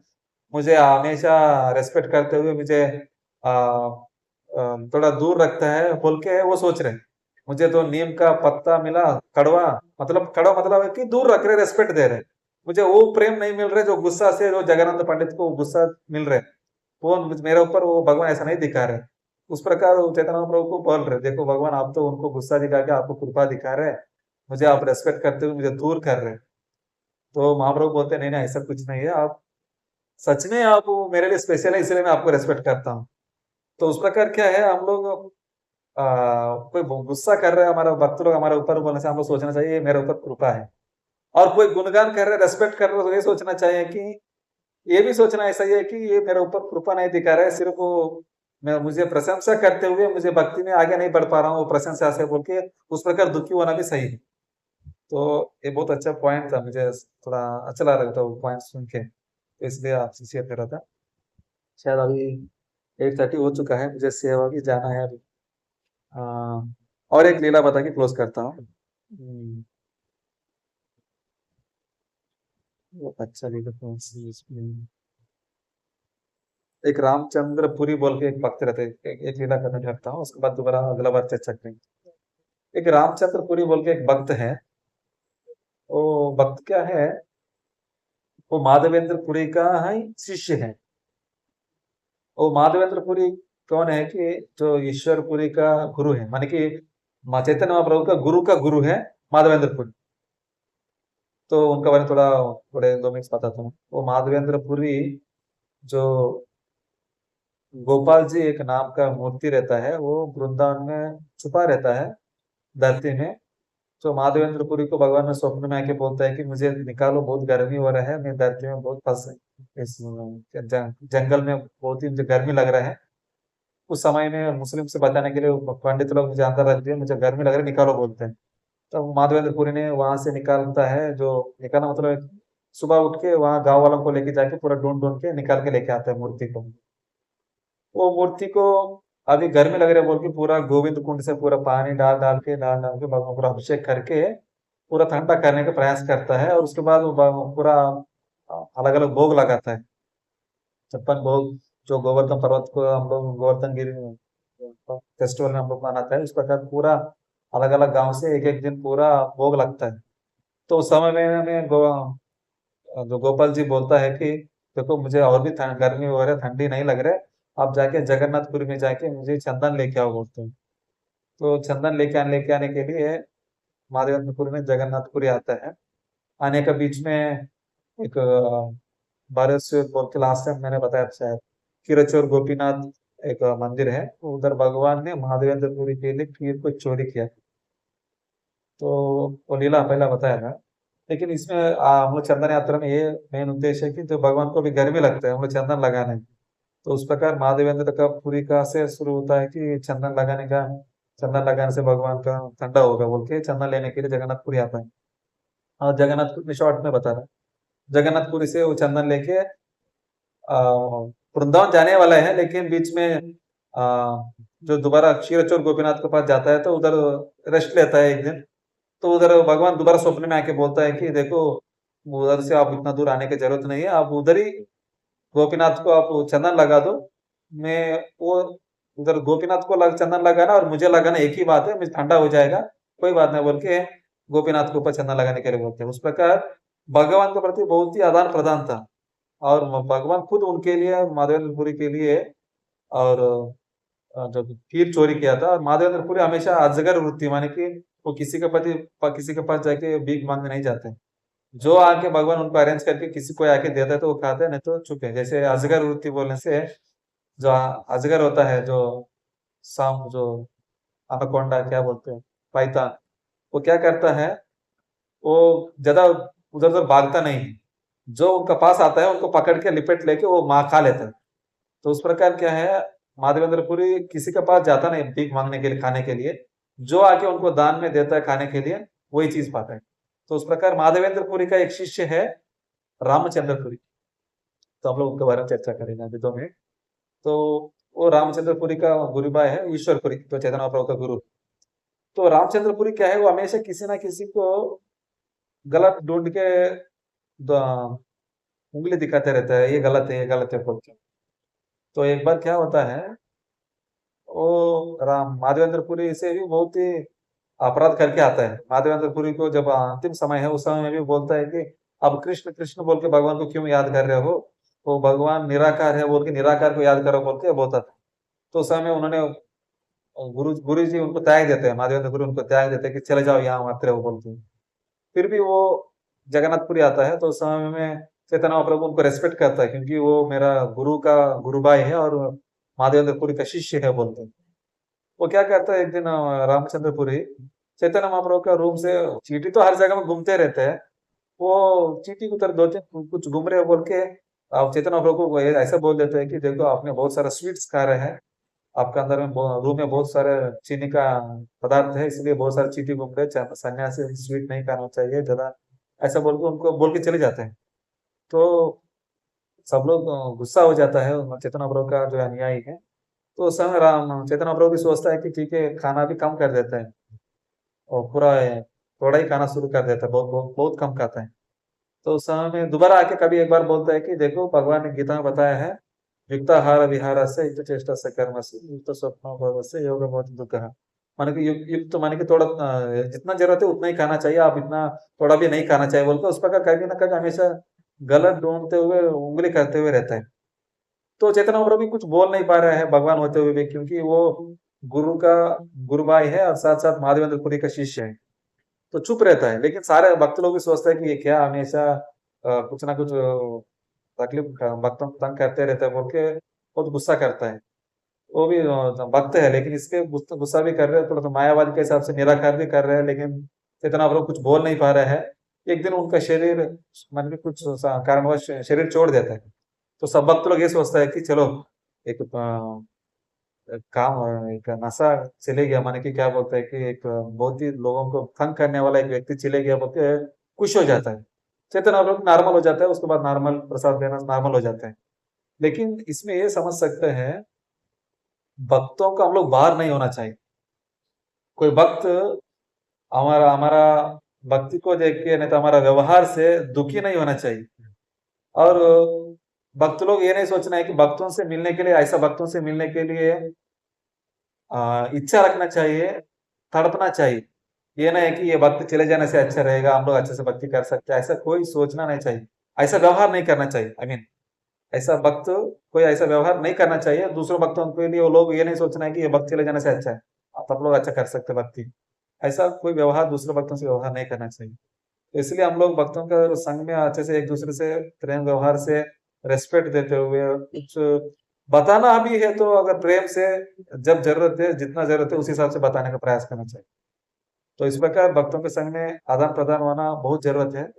मुझे हमेशा रेस्पेक्ट करते हुए मुझे थोड़ा दूर रखता है बोल के वो सोच रहे हैं। मुझे तो नीम का पत्ता मिला कड़वा, मतलब कड़वा मतलब है कि दूर रख रहे, रेस्पेक्ट दे रहे, मुझे वो प्रेम नहीं मिल रहा जो गुस्सा से, जो जगन्नाथ पंडित को गुस्सा मिल रहे, वो मेरे ऊपर वो भगवान ऐसा नहीं दिखा रहे। उस प्रकार चैतन्य प्रभु को बोल रहे देखो भगवान आप तो उनको गुस्सा दिखा के आपको कृपा दिखा रहे, मुझे आप रेस्पेक्ट करते हुए मुझे दूर कर रहे। तो महाप्रभु बोलते नहीं नहीं ऐसा कुछ नहीं है, आप सच में आप मेरे लिए स्पेशल है, इसलिए मैं आपको रेस्पेक्ट करता हूँ। तो उस प्रकार क्या है, हम लोग कोई गुस्सा कर रहे हैं हमारा भक्त लोग हमारे ऊपर बोलने से हम लोग सोचना चाहिए ये मेरे ऊपर कृपा है। और कोई गुणगान कर रहे रेस्पेक्ट कर रहे हो तो ये सोचना चाहिए कि ये भी सोचना ऐसा ही है कि ये मेरे ऊपर कृपा नहीं दिखा रहा है, सिर्फ वो मैं मुझे प्रशंसा करते हुए मुझे भक्ति में आगे नहीं बढ़ पा रहा हूँ, वो प्रशंसा से बोल के उस प्रकार दुखी होना भी सही है। तो ये बहुत अच्छा पॉइंट था, मुझे थोड़ा अच्छा लग रहा था वो पॉइंट सुन के, तो इसलिए आपसे शेयर कर रहा था। शायद अभी 8:30 हो चुका है, मुझे सेवा भी जाना है अभी। और एक लीला बता के क्लोज करता हूँ। वो अच्छा लीला कौन सी इसमें, एक रामचंद्रपुरी बोल के एक भक्त रहते हैं, एक लीला करना चाहता हूँ, उसके बाद दोबारा अगला बार चर्चा करेंगे। एक रामचंद्रपुरी बोल के एक भक्त है, वो भक्त क्या है, वो माधवेंद्रपुरी का है शिष्य है। वो माधवेंद्रपुरी कौन है कि जो ईश्वरपुरी का गुरु है, माने कि चैतन्य महाप्रभु का गुरु है माधवेंद्रपुरी। तो उनका बारे में थोड़ा थोड़े 2 मिनट बताता हूँ। वो माधवेंद्रपुरी जो गोपाल जी एक नाम का मूर्ति रहता है, वो वृंदावन में छुपा रहता है धरती में। तो माधवेंद्रपुरी को भगवान ने स्वप्न में आके बोलता है कि मुझे निकालो, बहुत गर्मी हो रहा है, मैं धरती में बहुत फंस इस जंगल में बहुत ही मुझे गर्मी लग रहा है। उस समय में मुस्लिम से बचाने के लिए वो पंडित लोग मुझे अंदर रख दिए, मुझे गर्मी लग रही है, निकालो बोलते हैं। तो माधवेंद्रपुरी ने वहां से निकालता है, जो निकालना मतलब सुबह उठ के वहां गांव वालों को लेके जाके पूरा ढूंढ ढूंढ के निकाल के लेके आता है मूर्ति को। वो मूर्ति को अभी घर में लग रहा है बोल के पूरा गोविंद कुंड से पूरा पानी डाल डाल के भगवान को पूरा अभिषेक करके पूरा ठंडा करने का प्रयास करता है, और उसके बाद वो पूरा अलग अलग भोग लगाता है। 56 भोग, जो गोवर्धन पर्वत को हम लोग गोवर्धन गिरी फेस्टिवल में हम लोग मनाते हैं, इस प्रकार पूरा अलग अलग गांव से एक एक दिन पूरा भोग लगता है। तो उस समय में जो गोपाल जी बोलता है कि देखो मुझे और भी गर्मी हो रहा है, ठंडी नहीं लग रहा है, आप जाके जगन्नाथपुरी में जाके मुझे चंदन लेके आओ बोलते हैं। तो चंदन लेके आने के लिए महादेवपुर में जगन्नाथपुरी आता है। आने का बीच में एक बारेश्वर बोल के लास्ट टाइम मैंने बताया शायद, किरचोर गोपीनाथ एक मंदिर है, तो उधर भगवान ने महादेवेंद्रपुरी के लिए खीर को चोरी किया। तो वो लीला पहला बताया था। लेकिन इसमें हम लोग चंदन यात्रा में ये मेन उद्देश्य है कि जो भगवान को भी गर्मी लगता है, हम लोग चंदन लगाने। तो उस प्रकार महादेवेंद्र का पुरी का से शुरू होता है कि चंदन लगाने से भगवान का ठंडा होगा बोल के चंदन लेने के लिए जगन्नाथपुरी आता है। और जगन्नाथपुर में शॉर्ट में बता रहा है, जगन्नाथपुरी से वो चंदन लेके वृंदावन जाने वाला है, लेकिन बीच में जो दोबारा क्षीरचोर गोपीनाथ के पास जाता है तो उधर रेस्ट लेता है एक दिन। तो उधर भगवान दोबारा स्वप्न में आके बोलता है कि देखो, उधर से आप इतना दूर आने की जरूरत नहीं है, आप उधर ही गोपीनाथ को आप चंदन लगा दो। मैं वो उधर गोपीनाथ को चंदन लगाना और मुझे लगाना एक ही बात है, मुझे ठंडा हो जाएगा, कोई बात नहीं बोल के गोपीनाथ के ऊपर चंदन लगाने के लिए बोलते हैं। उस प्रकार भगवान के प्रति बहुत ही आदान प्रदान था, और भगवान खुद उनके लिए माधवेंद्रपुरी के लिए और जो खीर चोरी किया था। और माधवेंद्रपुरी हमेशा अजगर वृत्ति माने कि वो किसी के पास जाके भीख मांगने नहीं जाते। जो आके भगवान उनको अरेंज करके किसी को आके देता है तो वो खाते हैं, नहीं तो चुप है। जैसे अजगर वृत्ति बोलने से जो अजगर होता है, जो सांप, जो अनाकोंडा क्या बोलते हैं, पाइथन, वो क्या करता है, वो ज्यादा उधर उधर भागता नहीं है। जो उनका पास आता है उनको पकड़ के लिपेट लेके वो माँ खा लेता है। तो उस प्रकार क्या है, माधवेंद्रपुरी किसी के पास जाता नहीं भीख मांगने के लिए, खाने के लिए। जो आके उनको दान में देता है खाने के लिए, वही चीज पाता है। तो उस प्रकार माधवेंद्रपुरी का एक शिष्य है रामचंद्रपुरी। तो हम लोग उनके बारे में चर्चा करेंगे अभी 2 मिनट। तो वो रामचंद्रपुरी का गुरुभाई है ईश्वरपुरी, तो चैतन्य महाप्रभु का गुरु। तो रामचंद्रपुरी क्या है, वो हमेशा किसी ना किसी को गलत ढूंढ के उंगली दिखाते रहता है, ये गलत है, ये गलत है बोल के। तो एक बार क्या होता है, वो राम माधवेंद्रपुरी से भी बहुत ही अपराध करके आता है। माधवेंद्रपुरी को जब अंतिम समय है, उस समय में भी बोलता है कि अब कृष्ण कृष्ण बोल के भगवान को क्यों याद कर रहे हो, वो भगवान निराकार है बोल के निराकार को याद करो बोल के बोलता था। तो उस समय उन्होंने गुरु जी उनको त्याग देते हैं, माधवेंद्र गुरु उनको त्याग देते हैं कि चले जाओ यहाँ मत रहो बोलते हैं। फिर भी वो जगन्नाथपुरी आता है, तो उस समय में चैतन्य महाप्रभु उनको रेस्पेक्ट करता है, क्योंकि वो मेरा गुरु का गुरु भाई है और महादेवेंद्रपुरी का शिष्य है बोलते हैं। वो क्या करता है, एक दिन रामचंद्रपुरी चैतन्य महाप्रभु का रूम से, चींटी तो हर जगह में घूमते रहते हैं, वो चींटी की तरह 2 3 कुछ घूम रहे बोल के आप चैतन्य महाप्रभु को ऐसा बोल देते हैं कि देखो आपने बहुत सारा स्वीट्स खा रहे हैं, आपका अंदर में रूम में बहुत सारे चीनी का पदार्थ है, इसलिए बहुत सारे चींटी घूम रहे हैं, सन्यासी स्वीट नहीं खाना चाहिए ज्यादा, ऐसा बोल के उनको बोल के चले जाते हैं। तो सब लोग गुस्सा हो जाता है चैतन्य महाप्रभु का जो अनुयायी है। तो उस समय राम चैतन्य महाप्रभु भी सोचता है कि ठीक है, खाना भी कम कर देता है, और पूरा थोड़ा ही खाना शुरू कर देता है, बहुत बहुत बहुत कम खाता है। तो उस समय में दोबारा आके कभी एक बार बोलता है कि देखो भगवान ने गीता में बताया है, युक्ताहार विहार से युक्त चेष्टा से कर्म से युक्त स्वप्न से योग बहुत दुख। माने कि युक्त माने कि थोड़ा जितना जरूरत है उतना ही खाना चाहिए, आप इतना थोड़ा भी नहीं खाना चाहिए बोलकर उस प्रकार कभी ना कभी हमेशा गलत ढूंढते हुए उंगली करते हुए रहता है। तो चैतन्य महाप्रभु भी कुछ बोल नहीं पा रहा है भगवान होते हुए भी, क्योंकि वो गुरु का गुरु भाई है और साथ साथ महादेवेंद्रपुरी का शिष्य है। तो चुप रहता है, लेकिन सारे भक्त लोग भी सोचते हैं कि ये क्या हमेशा कुछ ना कुछ तकलीफ भक्तों को तंग करते रहते हैं बोल के बहुत गुस्सा करता है। वो भी भक्त है, लेकिन इसके गुस्सा भी कर रहे हैं, थोड़ा सा मायावादी के हिसाब से निराकार भी कर रहे हैं, लेकिन चेतन प्रभु कुछ बोल नहीं पा रहा है। एक दिन उनका शरीर मन में कुछ कारणवश शरीर छोड़ देता है। तो सब भक्त लोग ये सोचता है कि चलो एक काम, एक नशा चले गया, माने कि क्या बोलते हैं कि एक बहुत ही लोगों को तंग करने वाला एक व्यक्ति चले गया बोल के खुश हो जाता है। चेतन अवलोक नॉर्मल हो जाता है, उसके बाद नॉर्मल प्रसाद लेना नॉर्मल हो जाता है। लेकिन इसमें ये समझ सकते हैं, भक्तों का हम लोग बाहर नहीं होना चाहिए। कोई भक्त हमारा हमारा भक्ति को देख के, नहीं तो हमारा व्यवहार से दुखी नहीं होना चाहिए। और भक्त लोग ये नहीं सोचना है कि भक्तों से मिलने के लिए, ऐसा भक्तों से मिलने के लिए इच्छा रखना चाहिए, तड़पना चाहिए। ये नहीं है कि ये भक्त चले जाने से अच्छा रहेगा, हम लोग अच्छे से भक्ति कर सकते हैं, ऐसा कोई सोचना नहीं चाहिए। ऐसा व्यवहार नहीं करना चाहिए। आई मीन ऐसा भक्त कोई ऐसा व्यवहार नहीं करना चाहिए दूसरों भक्तों के लिए। वो लोग ये नहीं सोचना है कि ये भक्त चले जाने से अच्छा है, आप लोग अच्छा कर सकते हैं भक्ति। ऐसा कोई व्यवहार दूसरे भक्तों से व्यवहार नहीं करना चाहिए। तो इसलिए हम लोग भक्तों का संग में अच्छे से एक दूसरे से प्रेम व्यवहार से रेस्पेक्ट देते हुए कुछ बताना भी है तो अगर प्रेम से, जब जरूरत है, जितना जरूरत है उस हिसाब से बताने का प्रयास करना चाहिए। तो इस प्रकार भक्तों के संग में आदान प्रदान होना बहुत जरूरत है।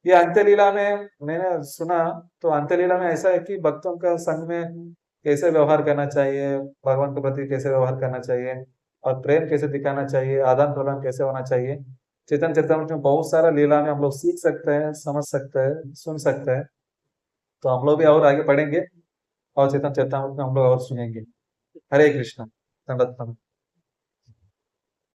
ये अंत्य लीला में मैंने सुना, तो अंत्य लीला में ऐसा है कि भक्तों का संग में कैसे व्यवहार करना चाहिए, भगवान के प्रति कैसे व्यवहार करना चाहिए, और प्रेम कैसे दिखाना चाहिए, आदान प्रदान कैसे होना चाहिए, चेतन चरितामृत में बहुत सारा लीला में हम लोग सीख सकते हैं, समझ सकते हैं, सुन सकते हैं। तो हम लोग भी और आगे पढ़ेंगे और चेतन चरितामृत में हम लोग और सुनेंगे। हरे कृष्ण। धन्यवाद।